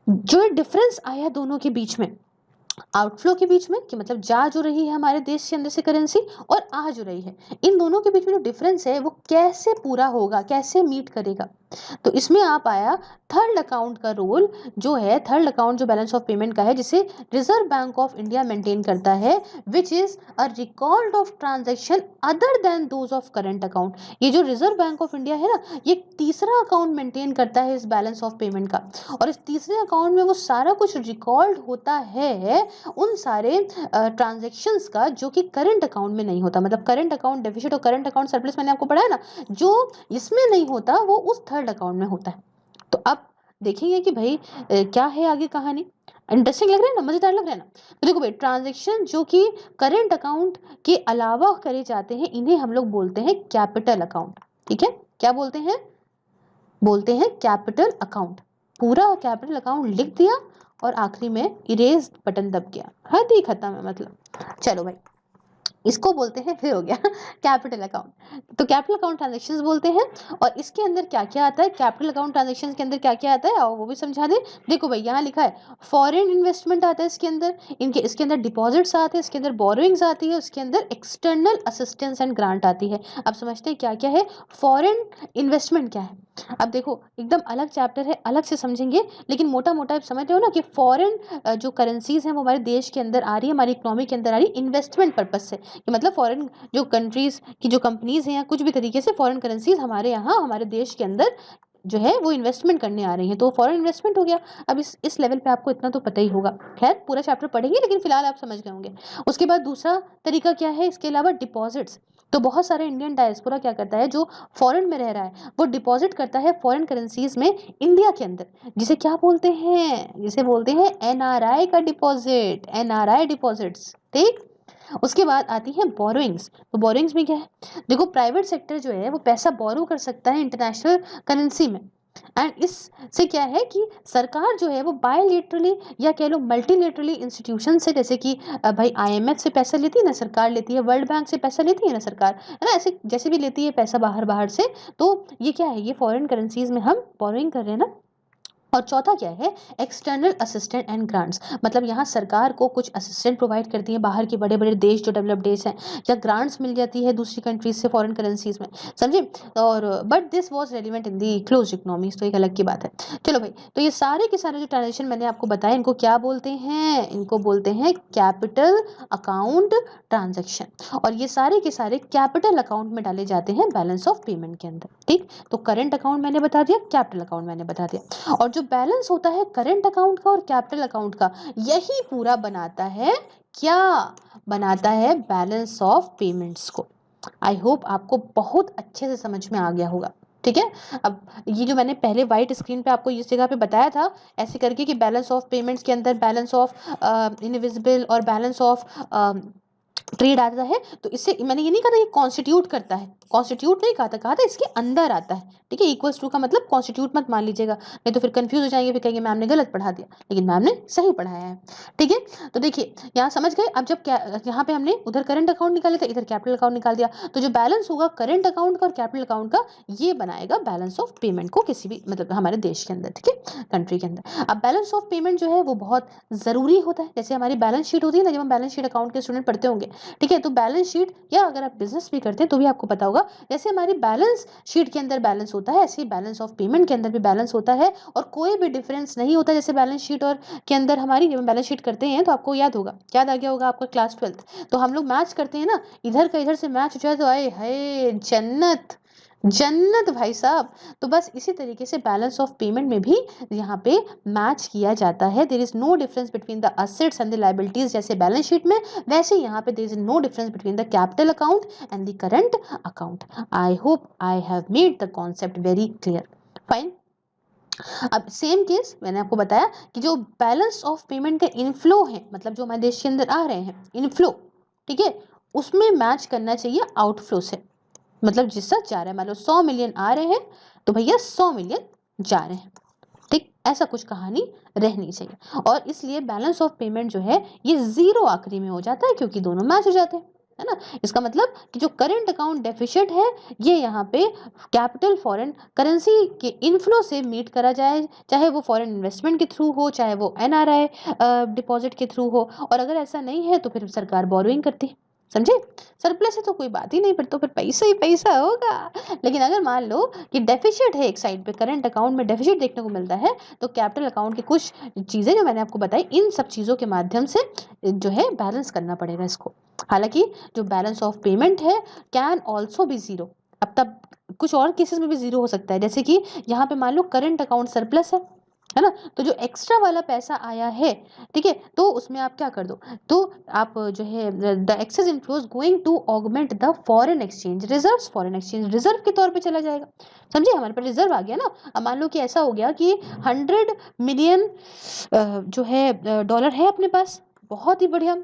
जो डिफरेंस आया दोनों के बीच में, आउटफ्लो के बीच में, कि मतलब जा जो रही है हमारे देश के अंदर से करेंसी, और आ जो रही है, इन दोनों के बीच में जो डिफरेंस है वो कैसे पूरा होगा, कैसे मीट करेगा? तो इसमें आप आया थर्ड अकाउंट का रोल, जो है थर्ड अकाउंट जो बैलेंस ऑफ पेमेंट का है, जिसे reserve bank of India maintain करता है, which is a record of transaction other than those of current account. ये जो रिजर्व बैंक ऑफ इंडिया है ना, ये तीसरा अकाउंट मेंटेन करता है इस बैलेंस ऑफ पेमेंट का, और इस तीसरे अकाउंट में वो सारा कुछ रिकॉर्ड होता है उन सारे ट्रांजेक्शन्स का जो कि करंट अकाउंट में नहीं होता। मतलब करंट अकाउंट डेफिसिट और करंट अकाउंट सरप्लस मैंने आपको पढ़ाया ना, जो इसमें नहीं होता वो उस थर्ड अकाउंट में होता है। तो अब देखेंगे कि भाई क्या है आगे कहानी। इंटरेस्टिंग लग रहा है ना, मजेदार लग रहा है ना? तो देखो भाई, ट्रांजेक्शन जो कि करंट अकाउंट के अलावा करे जाते हैं, इन्हें हम लोग बोलते हैं कैपिटल अकाउंट। ठीक है, क्या बोलते हैं? बोलते हैं कैपिटल अकाउंट। पूरा कैपिटल अकाउंट लिख दिया और आखिरी में इरेज बटन दब गया, हद ही खत्म है मतलब। चलो भाई, इसको बोलते हैं, फिर हो गया कैपिटल अकाउंट। तो कैपिटल अकाउंट ट्रांजैक्शंस बोलते हैं। और इसके अंदर क्या क्या आता है? कैपिटल अकाउंट ट्रांजैक्शंस के अंदर क्या क्या आता है और वो भी समझा दे। देखो भाई, यहाँ लिखा है फॉरेन इन्वेस्टमेंट आता है इसके अंदर, इसके अंदर डिपॉजिट्स आते हैं, इसके अंदर बोरोइंग्स आती है, उसके अंदर एक्सटर्नल असिस्टेंस एंड ग्रांट आती है। अब समझते हैं क्या क्या है फॉरेन इन्वेस्टमेंट क्या है। अब देखो, एकदम अलग चैप्टर है, अलग से समझेंगे, लेकिन मोटा मोटा आप समझ रहे हो ना कि फॉरेन जो करेंसीज हैं वो हमारे देश के अंदर आ रही है, हमारी इकोनॉमी के अंदर आ रही है इन्वेस्टमेंट पर्पज से, कि मतलब फॉरेन जो कंट्रीज की जो कंपनीज हैं या कुछ भी तरीके से फॉरेन करेंसीज हमारे यहाँ हमारे देश के अंदर जो है वो इन्वेस्टमेंट करने आ रही है, तो फॉरेन इन्वेस्टमेंट हो गया। अब इस लेवल पे आपको इतना तो पता ही होगा, खैर पूरा चैप्टर पढ़ेंगे लेकिन फिलहाल आप समझ गए होंगे। उसके बाद दूसरा तरीका क्या है इसके अलावा? डिपॉजिट्स। तो बहुत सारे इंडियन डायस्पोरा क्या करता है, जो फॉरेन में रह रहा है वो डिपॉजिट करता है फॉरेन करेंसीज में इंडिया के अंदर, जिसे क्या बोलते हैं? जिसे बोलते हैं एनआरआई का डिपॉजिट, एनआरआई डिपॉजिट्स। ठीक, उसके बाद आती है बोरोइंग्स। तो बोरोइंग्स में क्या है? देखो, प्राइवेट सेक्टर जो है वो पैसा बोरो कर सकता है इंटरनेशनल करेंसी में, एंड इससे क्या है कि सरकार जो है वो बायलेटरली या कह लो मल्टीलेटरली इंस्टीट्यूशन से, जैसे कि भाई आईएमएफ से पैसा लेती है ना सरकार, लेती है वर्ल्ड बैंक से पैसा लेती है ना सरकार, है ना, ऐसे जैसे भी लेती है पैसा बाहर बाहर से, तो ये क्या है? ये फॉरेन करेंसीज में हम बोरोइंग कर रहे हैं ना। और चौथा क्या है? External assistant and grants. मतलब यहाँ सरकार को कुछ असिस्टेंट प्रोवाइड करती है बाहर के बड़े बड़े देश जो डेवलप्ड देश हैं, या ग्रांट्स मिल जाती है दूसरी कंट्रीज से फॉरेन करेंसीज में, समझे? और but this was relevant in the close economies, तो एक अलग की बात है। चलो भाई, तो ये सारे के सारे जो ट्रांजेक्शन मैंने आपको बताया, इनको क्या बोलते हैं? इनको बोलते हैं कैपिटल अकाउंट ट्रांजेक्शन, और ये सारे के सारे कैपिटल अकाउंट में डाले जाते हैं बैलेंस ऑफ पेमेंट के अंदर। ठीक, तो करंट अकाउंट मैंने बता दिया, कैपिटल अकाउंट मैंने बता दिया, और जो जो बैलेंस होता है करंट अकाउंट का और कैपिटल अकाउंट का, यही पूरा बनाता है, क्या बनाता है, बैलेंस ऑफ पेमेंट्स को। आई होप आपको बहुत अच्छे से समझ में आ गया होगा। ठीक है, अब ये जो मैंने पहले व्हाइट स्क्रीन पे आपको इस जगह पे बताया था ऐसे करके कि बैलेंस ऑफ पेमेंट्स के अंदर बैलेंस ऑफ इनविजिबल और बैलेंस ऑफ ट्रेड आता है, तो इससे मैंने ये नहीं कहा था ये कॉन्स्टिट्यूट करता है, कॉन्स्टिट्यूट नहीं कहा था इसके अंदर आता है। ठीक है, इक्वल्स टू का मतलब कॉन्स्टिट्यूट मत मान लीजिएगा, नहीं तो फिर कंफ्यूज हो जाएंगे, फिर कहेंगे मैम ने गलत पढ़ा दिया, लेकिन मैम ने सही पढ़ाया है। ठीक है, तो देखिए यहाँ समझ गए। अब जब यहाँ पे हमने उधर करंट अकाउंट निकाले थे, इधर कैपिटल अकाउंट निकाल दिया, तो जो बैलेंस होगा करंट अकाउंट का और कैपिटल अकाउंट का, ये बनाएगा बैलेंस ऑफ पेमेंट को किसी भी मतलब हमारे देश के अंदर, ठीक है, कंट्री के अंदर। अब बैलेंस ऑफ पेमेंट जो है वो बहुत जरूरी होता है। जैसे हमारी बैलेंस शीट होती है ना, जब हम बैलेंस शीट अकाउंट के स्टूडेंट पढ़ते होंगे, ठीक है, तो बैलेंस शीट या अगर आप बिजनेस भी करते हैं तो भी आपको पता होगा, जैसे हमारी बैलेंस शीट के अंदर बैलेंस होता है, ऐसे ही बैलेंस ऑफ पेमेंट के अंदर भी बैलेंस होता है, और कोई भी डिफरेंस नहीं होता। जैसे बैलेंस शीट और के अंदर हमारी, जब हम बैलेंस शीट करते हैं तो आपको याद होगा, याद आ गया होगा आपका क्लास 12th, तो हम लोग मैच करते हैं ना, इधर का इधर से मैच हो जाए तो आए हाय जन्नत, जन्नत भाई साहब। तो बस इसी तरीके से बैलेंस ऑफ पेमेंट में भी यहाँ पे मैच किया जाता है। There is no difference between the assets and the liabilities, जैसे बैलेंस शीट में, वैसे यहाँ पे there is no difference between the capital account and the current account. I hope I have made the concept very clear. Fine. अब same case मैंने आपको बताया कि जो बैलेंस ऑफ पेमेंट का इनफ्लो है, मतलब जो हमारे देश के अंदर आ रहे हैं इनफ्लो, ठीक है, उसमें मैच करना चाहिए आउटफ्लो से। मतलब जिससे जा रहा है, मान लो 100 मिलियन आ रहे हैं तो भैया 100 मिलियन जा रहे हैं। ठीक, ऐसा कुछ कहानी रहनी चाहिए। और इसलिए बैलेंस ऑफ पेमेंट जो है ये जीरो आखिरी में हो जाता है, क्योंकि दोनों मैच हो जाते हैं, है ना। इसका मतलब कि जो करंट अकाउंट डेफिसिट है ये यहाँ पे कैपिटल फॉरेन करेंसी के इनफ्लो से मीट करा जाए, चाहे वो फॉरेन इन्वेस्टमेंट के थ्रू हो, चाहे वो एनआरआई डिपॉजिट के थ्रू हो। और अगर ऐसा नहीं है तो फिर सरकार बोरोइंग करती है, समझे। सरप्लस है तो कोई बात ही नहीं, फिर तो फिर पैसा ही पैसा होगा। लेकिन अगर मान लो कि डेफिसिट है, एक साइड पे करंट अकाउंट में डेफिसिट देखने को मिलता है, तो कैपिटल अकाउंट की कुछ चीजें जो मैंने आपको बताई, इन सब चीजों के माध्यम से जो है बैलेंस करना पड़ेगा इसको। हालांकि जो बैलेंस ऑफ पेमेंट है कैन ऑल्सो बी जीरो। अब तब कुछ और केसेस में भी जीरो हो सकता है, जैसे कि यहाँ पे मान लो करंट अकाउंट सरप्लस है ना, तो जो एक्स्ट्रा वाला पैसा आया है, ठीक है, तो उसमें आप क्या कर दो, तो आप जो है the excess inflows going to augment the foreign exchange reserves, foreign exchange reserve के तौर पे चला जाएगा। समझे, हमारे पास रिजर्व आ गया ना। अब मान लो कि ऐसा हो गया कि 100 मिलियन जो है डॉलर है अपने पास, बहुत ही बढ़िया,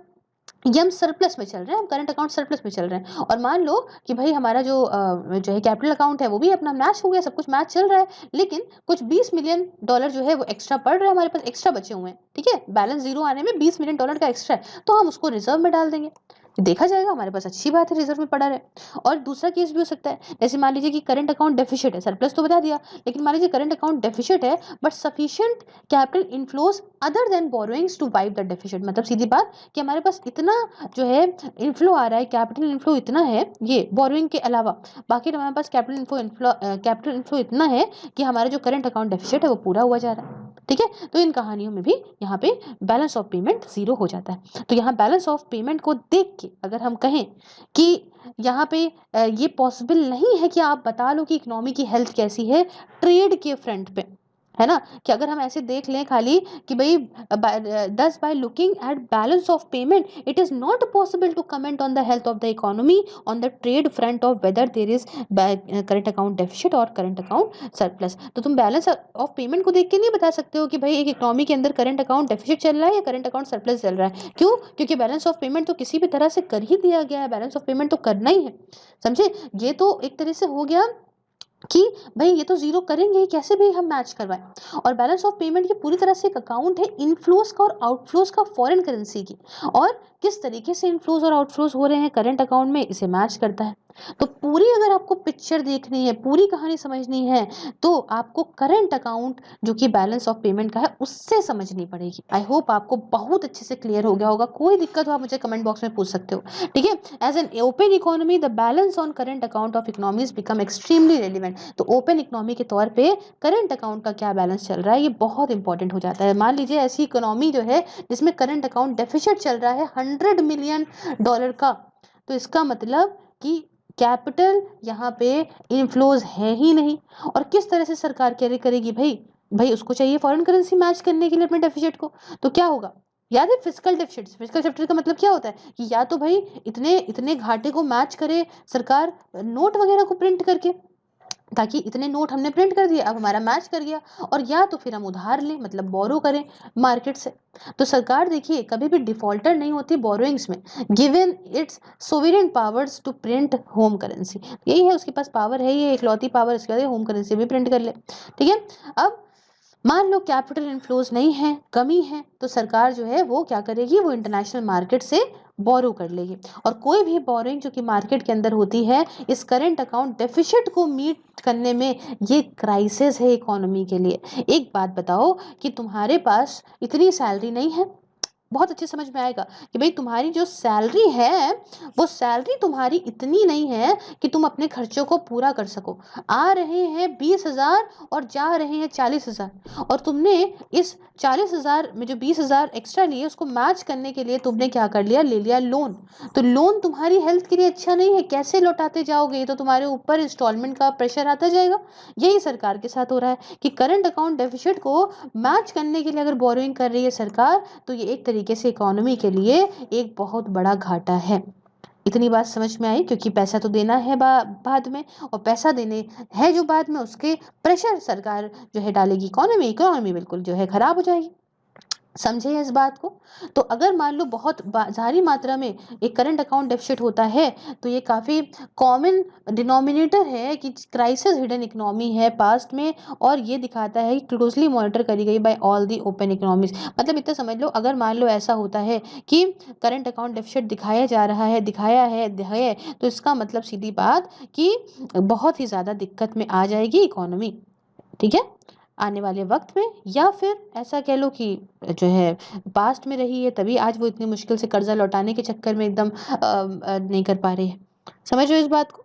ये हम सरप्लस में चल रहे हैं, हम करंट अकाउंट सरप्लस में चल रहे हैं। और मान लो कि भाई हमारा जो है कैपिटल अकाउंट है वो भी अपना मैच हो गया, सब कुछ मैच चल रहा है, लेकिन कुछ 20 मिलियन डॉलर जो है वो एक्स्ट्रा पड़ रहा है, हमारे पास एक्स्ट्रा बचे हुए हैं, ठीक है, बैलेंस जीरो आने में 20 मिलियन डॉलर का एक्स्ट्रा है, तो हम उसको रिजर्व में डाल देंगे, देखा जाएगा हमारे पास, अच्छी बात है, रिजर्व में पड़ा रहे। और दूसरा केस भी हो सकता है, जैसे मान लीजिए कि करंट अकाउंट डेफिसिट है, सरप्लस तो बता दिया, लेकिन मान लीजिए करंट अकाउंट डेफिसिट है but sufficient capital inflows other than borrowings to wipe the deficit. मतलब सीधी बात कि हमारे पास इतना जो है इनफ्लो आ रहा है, कैपिटल इनफ्लो इतना है, ये बोरोइंग के अलावा बाकी हमारे पास कैपिटल इनफ्लो इतना है कि हमारा जो करंट अकाउंट डेफिसिट है वो पूरा हुआ जा रहा है, ठीक है। तो इन कहानियों में भी यहाँ पे बैलेंस ऑफ पेमेंट जीरो हो जाता है। तो यहाँ बैलेंस ऑफ पेमेंट को देख के अगर हम कहें कि यहाँ पे ये पॉसिबल नहीं है कि आप बता लो कि इकोनॉमी की हेल्थ कैसी है ट्रेड के फ्रंट पे, है ना, कि अगर हम ऐसे देख लें खाली कि भाई thus by looking at balance of payment it is not possible to comment on the health of the economy on the trade front of whether there is current account deficit और करंट अकाउंट सरप्लस। तो तुम balance of payment को देख के नहीं बता सकते हो कि भाई एक इकोनॉमी के अंदर करंट अकाउंट डेफिसिट चल रहा है या करंट अकाउंट सरप्लस चल रहा है। क्यों? क्योंकि बैलेंस ऑफ पेमेंट तो किसी भी तरह से कर ही दिया गया है, बैलेंस ऑफ पेमेंट तो करना ही है, समझे। ये तो एक तरह से हो गया कि भाई ये तो जीरो करेंगे ही, कैसे भी हम मैच करवाएं। और बैलेंस ऑफ पेमेंट ये पूरी तरह से एक अकाउंट है इनफ्लोज का और आउटफ्लोज का फॉरेन करेंसी की, और किस तरीके से इनफ्लोज और आउटफ्लोज हो रहे हैं करंट अकाउंट में, इसे मैच करता है। तो पूरी अगर आपको पिक्चर देखनी है, पूरी कहानी समझनी है, तो आपको करंट अकाउंट जो कि बैलेंस ऑफ पेमेंट का है उससे समझनी पड़ेगी। आई होप आपको बहुत अच्छे से क्लियर हो गया होगा। कोई दिक्कत हो आप मुझे कमेंट बॉक्स में पूछ सकते हो, ठीक है। As an open economy the balance on current account of economies become extremely relevant. तो ओपन इकोनॉमी के तौर पे करंट अकाउंट का क्या बैलेंस चल रहा है ये बहुत इंपॉर्टेंट हो जाता है। मान लीजिए ऐसी इकोनॉमी जो है जिसमें करंट अकाउंट डेफिसिट चल रहा है 100 मिलियन डॉलर का, तो इसका मतलब कि कैपिटल यहाँ पे इनफ्लोज है ही नहीं। और किस तरह से सरकार कैरी करेगी भाई, भाई उसको चाहिए फॉरेन करेंसी मैच करने के लिए अपने डेफिसिट को, तो क्या होगा? याद है फिजिकल डेफिसिट? फिजिकल डेफिसिट का मतलब क्या होता है कि या तो भाई इतने इतने घाटे को मैच करे सरकार नोट वगैरह को प्रिंट करके, ताकि इतने नोट हमने प्रिंट कर दिए अब हमारा मैच कर गया, और या तो फिर हम उधार लें मतलब बोरो करें मार्केट से। तो सरकार देखिए कभी भी डिफॉल्टर नहीं होती बोरोइंग्स में, given its sovereign powers to print home currency. यही है उसके पास पावर है, ये इकलौती पावर इसके बाद होम करेंसी भी प्रिंट कर ले। ठीक है, अब मान लो कैपिटल इनफ्लोज नहीं है, कमी है, तो सरकार जो है वो क्या करेगी, वो इंटरनेशनल मार्केट से बोरो कर लेगी। और कोई भी बोरोइंग जो कि मार्केट के अंदर होती है इस करंट अकाउंट डेफिसिट को मीट करने में ये क्राइसिस है इकोनॉमी के लिए। एक बात बताओ कि तुम्हारे पास इतनी सैलरी नहीं है, बहुत अच्छे समझ में आएगा कि भाई तुम्हारी जो सैलरी है वो सैलरी तुम्हारी इतनी नहीं है कि तुम अपने खर्चों को पूरा कर सको। आ रहे हैं 20,000 और जा रहे हैं 40,000, और तुमने इस 40,000 में जो 20,000 एक्स्ट्रा लिए उसको मैच करने के लिए तुमने क्या कर लिया, ले लिया लोन। तो लोन तुम्हारी हेल्थ के लिए अच्छा नहीं है, कैसे लौटाते जाओगे? ये तो तुम्हारे ऊपर इंस्टॉलमेंट का प्रेशर आता जाएगा। यही सरकार के साथ हो रहा है कि करंट अकाउंट डेफिसिट को मैच करने के लिए अगर बोरोइंग कर रही है सरकार, तो ये एक तरीके से इकोनॉमी के लिए एक बहुत बड़ा घाटा है। इतनी बात समझ में आई? क्योंकि पैसा तो देना है बाद में, और पैसा देने है जो बाद में, उसके प्रेशर सरकार जो है डालेगी इकोनॉमी, इकोनॉमी बिल्कुल जो है खराब हो जाएगी। समझे इस बात को? तो अगर मान लो बहुत भारी मात्रा में एक करंट अकाउंट डेफिसिट होता है, तो ये काफ़ी कॉमन डिनोमिनेटर है कि क्राइसिस हिडन इकोनॉमी है पास्ट में, और ये दिखाता है कि क्लोजली मॉनिटर करी गई by all the open economies. मतलब इतना समझ लो, अगर मान लो ऐसा होता है कि करंट अकाउंट डेफिसिट दिखाया जा रहा है, दिखाया है, तो इसका मतलब सीधी बात कि बहुत ही ज़्यादा दिक्कत में आ जाएगी इकोनॉमी। ठीक है, आने वाले वक्त में, या फिर ऐसा कह लो कि जो है पास्ट में रही है तभी आज वो इतनी मुश्किल से कर्जा लौटाने के चक्कर में एकदम नहीं कर पा रही है। समझ रहे हो इस बात को?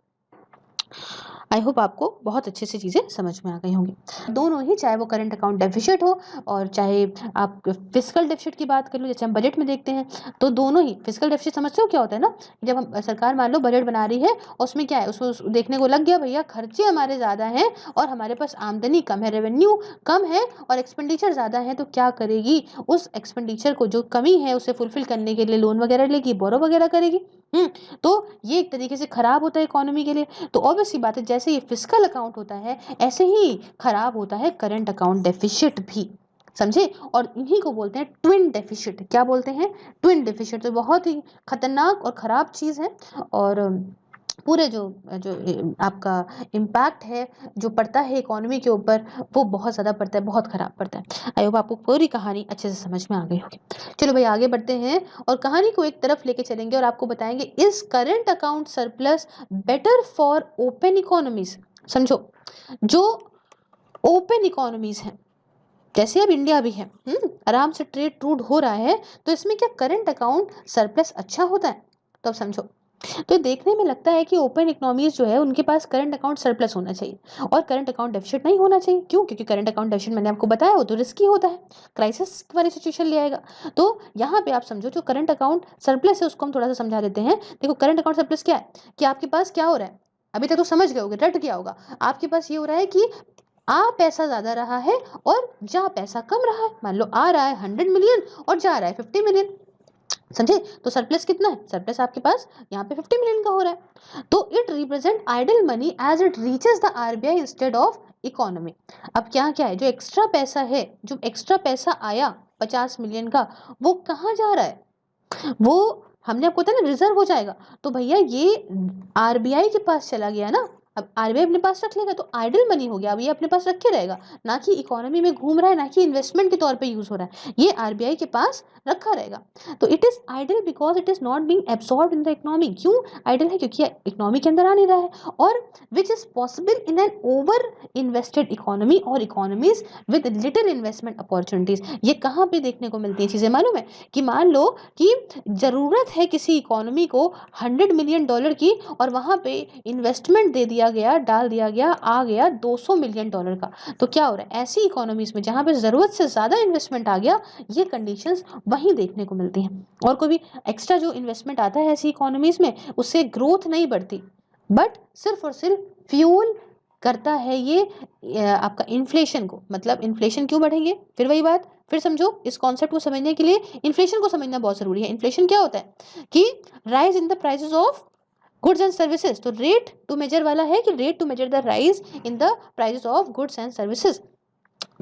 आई होप आपको बहुत अच्छे से चीज़ें समझ में आ गई होंगी। दोनों ही, चाहे वो करंट अकाउंट डेफिसिट हो और चाहे आप फिजिकल डेफिसिट की बात कर लो, जैसे हम बजट में देखते हैं, तो दोनों ही फिजिकल डेफिसिट समझते हो क्या होता है ना, जब हम सरकार मान लो बजट बना रही है और उसमें क्या है, उसको देखने को लग गया भैया खर्चे हमारे ज़्यादा हैं और हमारे पास आमदनी कम है, रेवेन्यू कम है और एक्सपेंडिचर ज़्यादा है, तो क्या करेगी, उस एक्सपेंडिचर को जो कमी है उसे फुलफिल करने के लिए लोन वगैरह लेगी, बोरो वगैरह करेगी। तो ये एक तरीके से खराब होता है इकोनॉमी के लिए। तो ऑब्वियसली बात है, जैसे ये फिजिकल अकाउंट होता है ऐसे ही खराब होता है करंट अकाउंट डेफिसिट भी। समझे? और इन्हीं को बोलते हैं ट्विन डेफिसिट। क्या बोलते हैं? Twin deficit. तो बहुत ही खतरनाक और खराब चीज़ है, और पूरे जो जो आपका इम्पैक्ट है जो पड़ता है इकोनॉमी के ऊपर, वो बहुत ज़्यादा पड़ता है, बहुत खराब पड़ता है। आई होप आपको पूरी कहानी अच्छे से समझ में आ गई होगी। चलो भाई आगे बढ़ते हैं और कहानी को एक तरफ लेके चलेंगे और आपको बताएंगे, is current account surplus better for open economies? समझो, जो ओपन इकोनॉमीज हैं, जैसे अब इंडिया भी है, आराम से ट्रेड ट्रूड हो रहा है, तो इसमें क्या करंट अकाउंट सरप्लस अच्छा होता है? तो अब समझो, तो देखने में लगता है कि ओपन इकोनॉमीज जो है उनके पास करंट अकाउंट सरप्लस होना चाहिए और करंट अकाउंट डेफिसिट नहीं होना चाहिए। क्यों? क्योंकि करंट अकाउंट डेफिसिट मैंने आपको बताया वो तो रिस्की होता है, क्राइसिस वाली सिचुएशन ले आएगा। तो यहाँ पे आप समझो, जो करंट अकाउंट सरप्लस है उसको हम थोड़ा सा समझा देते हैं। देखो, करंट अकाउंट सरप्लस क्या है कि आपके पास क्या हो रहा है, अभी तक तो समझ गए होगे, रट गया होगा। आपके पास ये हो रहा है कि आ पैसा ज्यादा रहा है और जा पैसा कम रहा है। मान लो आ रहा है 100 मिलियन और जा रहा है 50 मिलियन। समझे? तो सरप्लस कितना है? सरप्लस आपके पास यहाँ पे 50 मिलियन का हो रहा है। तो it represent idle money as it reaches the RBI instead of economy. अब क्या क्या है, जो एक्स्ट्रा पैसा है, जो एक्स्ट्रा पैसा आया 50 मिलियन का, वो कहाँ जा रहा है? वो हमने आपको बताया ना रिजर्व हो जाएगा, तो भैया ये आरबीआई के पास चला गया ना। अब आरबीआई अपने पास रख लेगा तो आइडल मनी हो गया, अब ये अपने पास रखे रहेगा, ना कि इकोनॉमी में घूम रहा है, ना कि इन्वेस्टमेंट के तौर पे यूज हो रहा है, ये आरबीआई के पास रखा रहेगा। तो it is idle because it is not being absorbed in the economy. क्यों आइडल है? क्योंकि इकोनॉमी के अंदर आ नहीं रहा है, और which is possible in an over invested economy और economies with little investment opportunities. ये कहाँ पे देखने को मिलती है चीजें मालूम है? कि मान लो कि जरूरत है किसी इकोनॉमी को $100 मिलियन की, और वहां पे इन्वेस्टमेंट दे दिया गया, डाल दिया गया, आ गया $200 मिलियन का। तो क्या हो रहा है, ऐसी इकोनॉमीज में जहां पे जरूरत से ज्यादा इन्वेस्टमेंट आ गया, ये कंडीशंस वहीं देखने को मिलती हैं। और कोई भी एक्स्ट्रा जो इन्वेस्टमेंट आता है ऐसी इकोनॉमीज में, उससे ग्रोथ नहीं बढ़ती, बट सिर्फ और सिर्फ फ्यूल करता है ये आपका इन्फ्लेशन को। मतलब इन्फ्लेशन क्यों बढ़ेंगे, फिर वही बात, फिर समझो इस कॉन्सेप्ट को समझने के लिए इन्फ्लेशन को समझना बहुत जरूरी है। इन्फ्लेशन क्या होता है कि rise in the prices of goods and services. तो रेट टू मेजर वाला है कि rate to measure the rise in the prices of goods and services.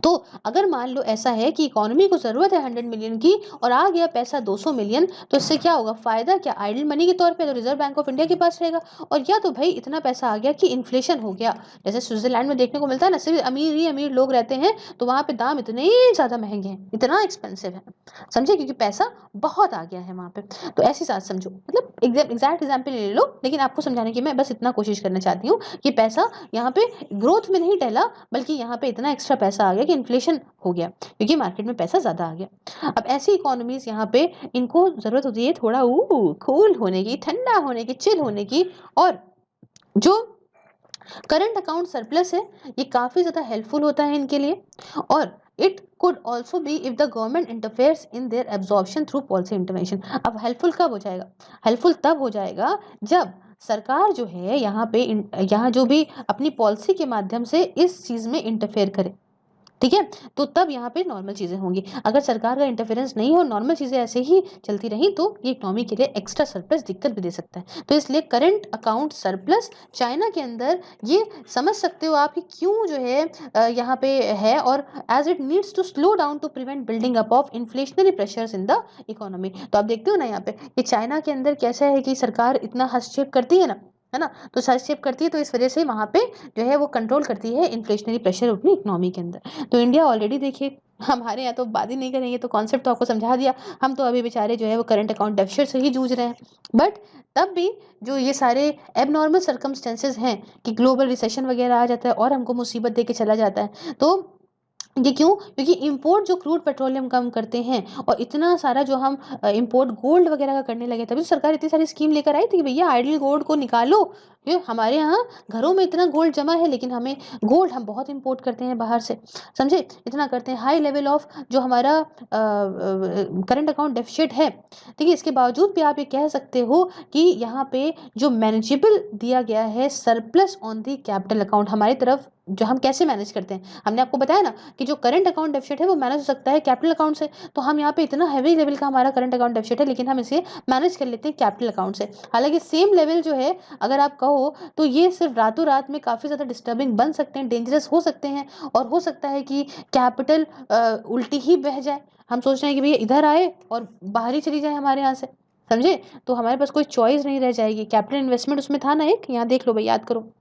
तो अगर मान लो ऐसा है कि इकोनॉमी को जरूरत है 100 मिलियन की और आ गया पैसा 200 मिलियन, तो इससे क्या होगा, फायदा क्या, आइडल मनी के तौर पे तो रिजर्व बैंक ऑफ इंडिया के पास रहेगा। और या तो भाई इतना पैसा आ गया कि इन्फ्लेशन हो गया, जैसे स्विट्जरलैंड में देखने को मिलता है ना, सिर्फ अमीर ही अमीर लोग रहते हैं, तो वहां पे दाम इतने ज्यादा महंगे हैं, इतना एक्सपेंसिव है, समझे, क्योंकि पैसा बहुत आ गया है वहां पे। तो ऐसी साथ समझो, मतलब एग्जैक्ट एग्जाम्पल ले लो, लेकिन आपको समझाने की मैं बस इतना कोशिश करना चाहती हूँ कि पैसा यहाँ पे ग्रोथ में नहीं टहला, बल्कि यहाँ पे इतना एक्स्ट्रा पैसा आ गया कि इन्फ्लेशन हो गया, क्योंकि मार्केट में पैसा ज्यादा आ गया। अब ऐसी इकोनॉमीज यहाँ पे इनको जरूरत होती है थोड़ा कूल होने की, ठंडा होने की, चिल होने की। और जो करंट अकाउंट सरप्लस है ये काफी ज्यादा हेल्पफुल होता है इनके लिए। और it could also be if the government interferes in their absorption through policy intervention. अब हेल्पफुल कब हो जाएगा, हेल्पफुल तब हो जाएगा जब सरकार जो है यहाँ पे यहाँ जो भी अपनी पॉलिसी के माध्यम से इस चीज में इंटरफेयर करे, ठीक है, तो तब यहाँ पे नॉर्मल चीजें होंगी। अगर सरकार का इंटरफेरेंस नहीं हो, नॉर्मल चीजें ऐसे ही चलती रही, तो ये इकोनॉमी के लिए एक्स्ट्रा सरप्लस दिक्कत भी दे सकता है। तो इसलिए करंट अकाउंट सरप्लस चाइना के अंदर ये समझ सकते हो आप कि क्यों जो है यहाँ पे है, और as it needs to slow down to prevent building up of inflationary pressures in the economy. तो आप देखते हो ना यहाँ पे कि चाइना के अंदर कैसा है कि सरकार इतना हस्तक्षेप करती है ना, तो हस्तक्षेप करती है, तो इस वजह से वहां पे जो है वो कंट्रोल करती है इन्फ्लेशनरी प्रेशर अपनी इकोनॉमी के अंदर। तो इंडिया ऑलरेडी देखिए, हमारे यहाँ तो बात ही नहीं करेंगे, तो कॉन्सेप्ट तो आपको समझा दिया। हम तो अभी बेचारे जो है वो करंट अकाउंट डेफिसिट से ही जूझ रहे हैं। बट तब भी जो ये सारे एबनॉर्मल सर्कमस्टेंसेज हैं कि ग्लोबल रिसेशन वगैरह आ जाता है और हमको मुसीबत दे के चला जाता है, तो ये क्यों, क्योंकि इंपोर्ट जो क्रूड पेट्रोलियम कम करते हैं और इतना सारा जो हम इंपोर्ट गोल्ड वगैरह का करने लगे, तभी तो सरकार इतनी सारी स्कीम लेकर आई थी कि भैया आइडल गोल्ड को निकालो। ये हमारे यहाँ घरों में इतना गोल्ड जमा है, लेकिन हमें गोल्ड हम बहुत इंपोर्ट करते हैं बाहर से, समझे, इतना करते हैं, हाई लेवल ऑफ जो हमारा करंट अकाउंट डेफिसिट है। ठीक है, इसके बावजूद भी आप ये कह सकते हो कि यहाँ पे जो मैनेजेबल दिया गया है surplus on the capital account हमारी तरफ, जो हम कैसे मैनेज करते हैं, हमने आपको बताया ना कि जो करंट अकाउंट डेफिसिट है वो मैनेज हो सकता है कैपिटल अकाउंट से। तो हम यहाँ पे इतना हैवी लेवल का हमारा करंट अकाउंट डेफिसिट है, लेकिन हम इसे मैनेज कर लेते हैं कैपिटल अकाउंट से। हालांकि सेम लेवल जो है अगर आप कहो तो ये सिर्फ रातों रात में काफी ज्यादा डिस्टर्बिंग बन सकते हैं, डेंजरस हो सकते हैं, और हो सकता है कि कैपिटल उल्टी ही बह जाए। हम सोच रहे हैं कि भैया इधर आए और बाहर ही चली जाए हमारे यहाँ से, समझे, तो हमारे पास कोई चॉइस नहीं रह जाएगी। कैपिटल इन्वेस्टमेंट उसमें था ना एक, यहाँ देख लो भाई, याद करो,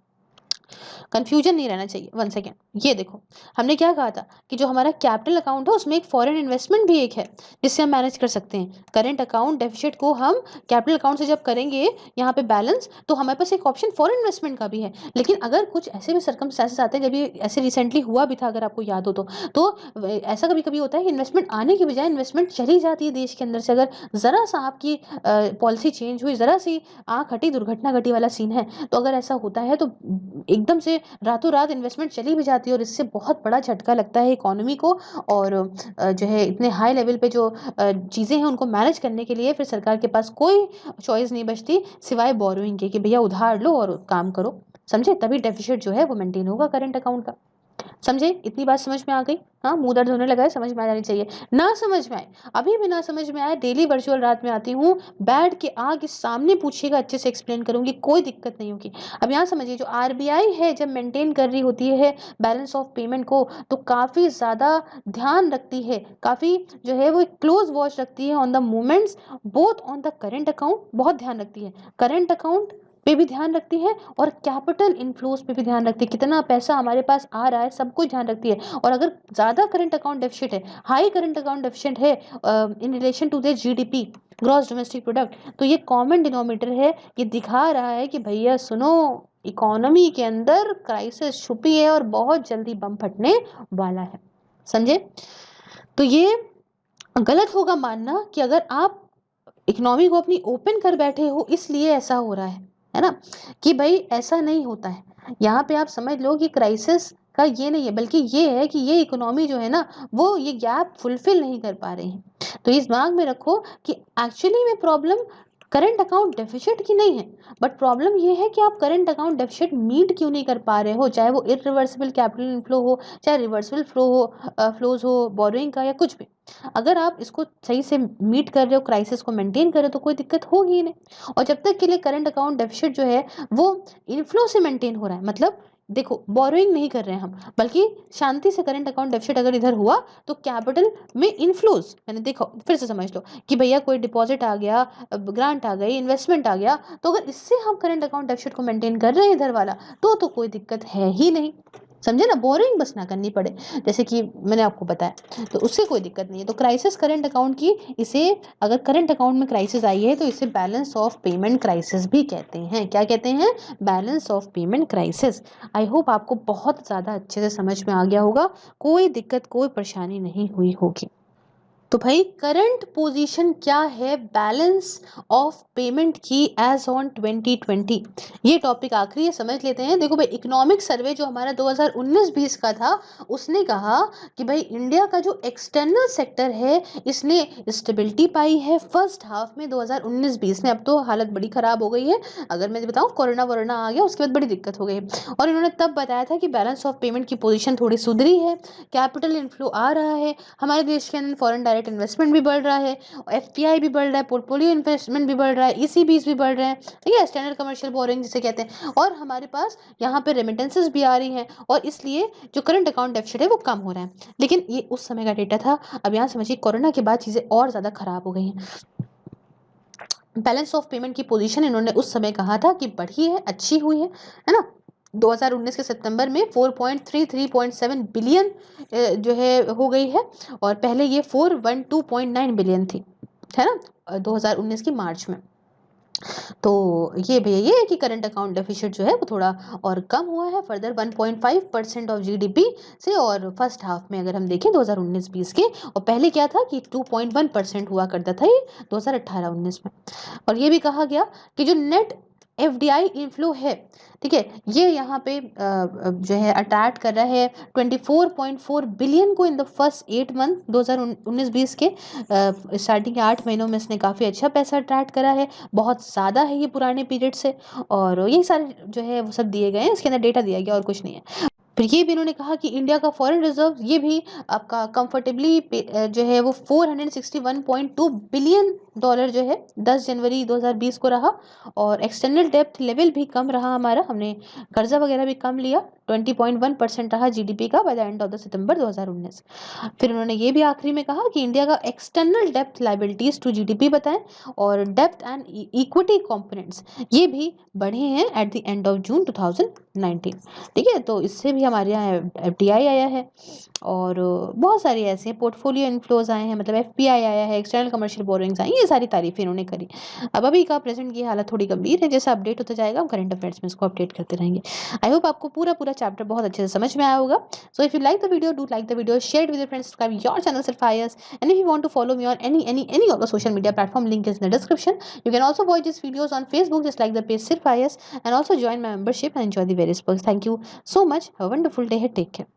कंफ्यूजन नहीं रहना चाहिए। वन सेकेंड, ये देखो हमने क्या कहा था कि जो हमारा कैपिटल अकाउंट है उसमें एक फॉरेन इन्वेस्टमेंट भी एक है जिससे हम मैनेज कर सकते हैं करंट अकाउंट डेफिसिट को। हम कैपिटल अकाउंट से जब करेंगे यहाँ पे बैलेंस, तो हमारे पास एक ऑप्शन फॉरेन इन्वेस्टमेंट का भी है। लेकिन अगर कुछ ऐसे भी सर्कमस्टेंसेस आते हैं, जब ये ऐसे रिसेंटली हुआ भी था अगर आपको याद हो तो ऐसा कभी कभी होता है कि इन्वेस्टमेंट आने की बजाय इन्वेस्टमेंट चली जाती है देश के अंदर से। अगर जरा सा आपकी पॉलिसी चेंज हुई, जरा सी आंख हटी, दुर्घटना घटी वाला सीन है, तो अगर ऐसा होता है तो एकदम से रातों रात इन्वेस्टमेंट चली भी जाती है, और इससे बहुत बड़ा झटका लगता है इकोनॉमी को। और जो है इतने हाई लेवल पे जो चीज़ें हैं उनको मैनेज करने के लिए फिर सरकार के पास कोई चॉइस नहीं बचती सिवाय बोरोइंग के, कि भैया उधार लो और काम करो, समझे, तभी डेफिसिट जो है वो मेंटेन होगा करंट अकाउंट का। समझे, इतनी बात समझ में आ गई। हाँ, मुंह दर्द होने लगा है, समझ में आ जानी चाहिए। ना समझ में आए, अभी भी ना समझ में आए, डेली वर्चुअल रात में आती हूँ, बैठ के आगे सामने पूछिएगा, अच्छे से एक्सप्लेन करूंगी, कोई दिक्कत नहीं होगी। अब यहाँ समझिए, जो आरबीआई है जब मेंटेन कर रही होती है बैलेंस ऑफ पेमेंट को, तो काफी ज्यादा ध्यान रखती है, काफी जो है वो क्लोज वॉच रखती है on the movements, both on the current account, बहुत ध्यान रखती है, करंट अकाउंट पे भी ध्यान रखती है और कैपिटल इनफ्लोज पे भी ध्यान रखती है, कितना पैसा हमारे पास आ रहा है सब कुछ ध्यान रखती है। और अगर ज्यादा करंट अकाउंट डेफिसिट है, हाई करंट अकाउंट डेफिसिट है in relation to the GDP, gross domestic product, तो ये कॉमन डिनोमिनेटर है, ये दिखा रहा है कि भैया सुनो, इकोनॉमी के अंदर क्राइसिस छुपी है और बहुत जल्दी बम फटने वाला है, समझे। तो ये गलत होगा मानना कि अगर आप इकोनॉमी को अपनी ओपन कर बैठे हो इसलिए ऐसा हो रहा है ना, कि भाई ऐसा नहीं होता है। यहाँ पे आप समझ लो कि क्राइसिस का ये नहीं है, बल्कि ये है कि ये इकोनॉमी जो है ना वो ये गैप फुलफिल नहीं कर पा रही है। तो इस दिमाग में रखो कि एक्चुअली में प्रॉब्लम करंट अकाउंट डेफिसिट की नहीं है, बट प्रॉब्लम ये है कि आप करंट अकाउंट डेफिसिट मीट क्यों नहीं कर पा रहे हो, चाहे वो इरिवर्सिबल कैपिटल इनफ्लो हो, चाहे रिवर्सिबल फ्लोज हो बोरोइंग का, या कुछ भी। अगर आप इसको सही से मीट कर रहे हो, क्राइसिस को मेंटेन कर रहे हो, तो कोई दिक्कत होगी ही नहीं। और जब तक के लिए करंट अकाउंट डेफिसिट जो है वो इनफ्लो से मेंटेन हो रहा है, मतलब देखो बोरोइंग नहीं कर रहे हैं हम, बल्कि शांति से करंट अकाउंट डेफिसिट अगर इधर हुआ तो कैपिटल में इनफ्लोज, यानी देखो फिर से समझ लो कि भैया कोई डिपॉजिट आ गया, ग्रांट आ गई, इन्वेस्टमेंट आ गया, तो अगर इससे हम करंट अकाउंट डेफिसिट को मेंटेन कर रहे हैं इधर वाला, तो कोई दिक्कत है ही नहीं। समझे ना, बोरिंग बस ना करनी पड़े, जैसे कि मैंने आपको बताया, तो उससे कोई दिक्कत नहीं है। तो क्राइसिस करंट अकाउंट की, इसे अगर करंट अकाउंट में क्राइसिस आई है तो इसे बैलेंस ऑफ पेमेंट क्राइसिस भी कहते हैं। क्या कहते हैं? Balance of payment crisis. I hope आपको बहुत ज़्यादा अच्छे से समझ में आ गया होगा, कोई दिक्कत कोई परेशानी नहीं हुई होगी। तो भाई करंट पोजीशन क्या है बैलेंस ऑफ पेमेंट की एज ऑन 2020, ये टॉपिक आखिरी है, समझ लेते हैं। देखो भाई, इकोनॉमिक सर्वे जो हमारा 2019-20 का था, उसने कहा कि भाई इंडिया का जो एक्सटर्नल सेक्टर है इसने स्टेबिलिटी पाई है फर्स्ट हाफ में 2019-20 में। अब तो हालत बड़ी खराब हो गई है, अगर मैं बताऊं कोरोना वोरोना आ गया उसके बाद बड़ी दिक्कत हो गई। और इन्होंने तब बताया था कि बैलेंस ऑफ पेमेंट की पोजीशन थोड़ी सुधरी है, कैपिटल इनफ्लो आ रहा है, हमारे देश के अंदर फॉरेन डायरेक्ट इन्वेस्टमेंट भी बढ़ रहा है, एफपीआई भी बढ़ रहा है, पोर्टफोलियो इन्वेस्टमेंट भी बढ़ रहा है, ईसीबीज भी बढ़ रहे हैं, ठीक है, स्टैंडर्ड कमर्शियल बोरिंग जिसे कहते हैं, और हमारे पास यहाँ पे रेमिटेंसेस भी आ रही हैं, और इसलिए जो करंट अकाउंट डेफिसिट है वो कम हो रहा है। लेकिन ये उस समय का डेटा था, अब यहाँ समझिए कोरोना के बाद चीज़ें और ज़्यादा खराब हो गई हैं। बैलेंस ऑफ पेमेंट की पोजीशन इन्होंने उस समय कहा था कि बढ़ी है, अच्छी हुई है ना। 2019 के सितंबर में 4.33.7 बिलियन जो है हो गई है, और पहले ये 412.9 बिलियन थी, है ना, 2019 की मार्च में। तो ये भैया ये है कि करंट अकाउंट डेफिसिट जो है वो थोड़ा और कम हुआ है फर्दर 1.5% ऑफ जीडीपी से, और फर्स्ट हाफ में अगर हम देखें 2019-20 के, और पहले क्या था कि 2.1% हुआ करता था ये 2018-19 में। और ये भी कहा गया कि जो नेट एफडीआई इनफ्लो है, ठीक है, ये यहाँ पे जो है अट्रैक्ट कर रहा है 24.4 बिलियन को इन द फर्स्ट 8 मंथ 2019-20 के स्टार्टिंग के 8 महीनों में इसने काफ़ी अच्छा पैसा अट्रैक्ट करा है, बहुत ज़्यादा है ये पुराने पीरियड से। और यही सारे जो है वो सब दिए गए हैं, इसके अंदर डेटा दिया गया और कुछ नहीं है। फिर ये भी इन्होंने कहा कि इंडिया का फॉरेन रिजर्व ये भी आपका कंफर्टेबली जो है वो 461.2 बिलियन डॉलर जो है 10 जनवरी 2020 को रहा, और एक्सटर्नल डेप्थ लेवल भी कम रहा हमारा, हमने कर्जा वगैरह भी कम लिया, 20.1% रहा जीडीपी का by the end of the सितंबर 2019। फिर उन्होंने ये भी आखिरी में कहा कि इंडिया का एक्सटर्नल डेप्थ लाइबिलिटीज टू जीडीपी बताएं, और डेप्थ एंड इक्विटी कंपोनेंट्स ये भी बढ़े हैं at the end of June 2019, ठीक है। तो इससे भी हमारे यहाँ एफडीआई आया है, और बहुत सारी ऐसे पोर्टफोलियो इनफ्लोज आए हैं, मतलब एफपीआई आया है, एक्सटर्नल कमर्शियल बोरोइंग्स आई, ये सारी तारीफें इन्होंने करी। अब अभी का प्रेजेंट की हालत थोड़ी गंभीर है, जैसा अपडेट होता जाएगा हम करंट अफेयर्स में इसको अपडेट करते रहेंगे। आई होप आपको पूरा पूरा चैप्टर बहुत अच्छे से समझ में आया होगा। So if you like the video, do like the video, share it with your friends, subscribe your channel सिर्फ IAS, and if you want to follow me on any of the social media platform, link is in the description. You can also watch these videos on Facebook, just like the page Sirf IAS, and also join my membership and enjoy the various perks. Thank you so much. Have a wonderful day ahead. Take care.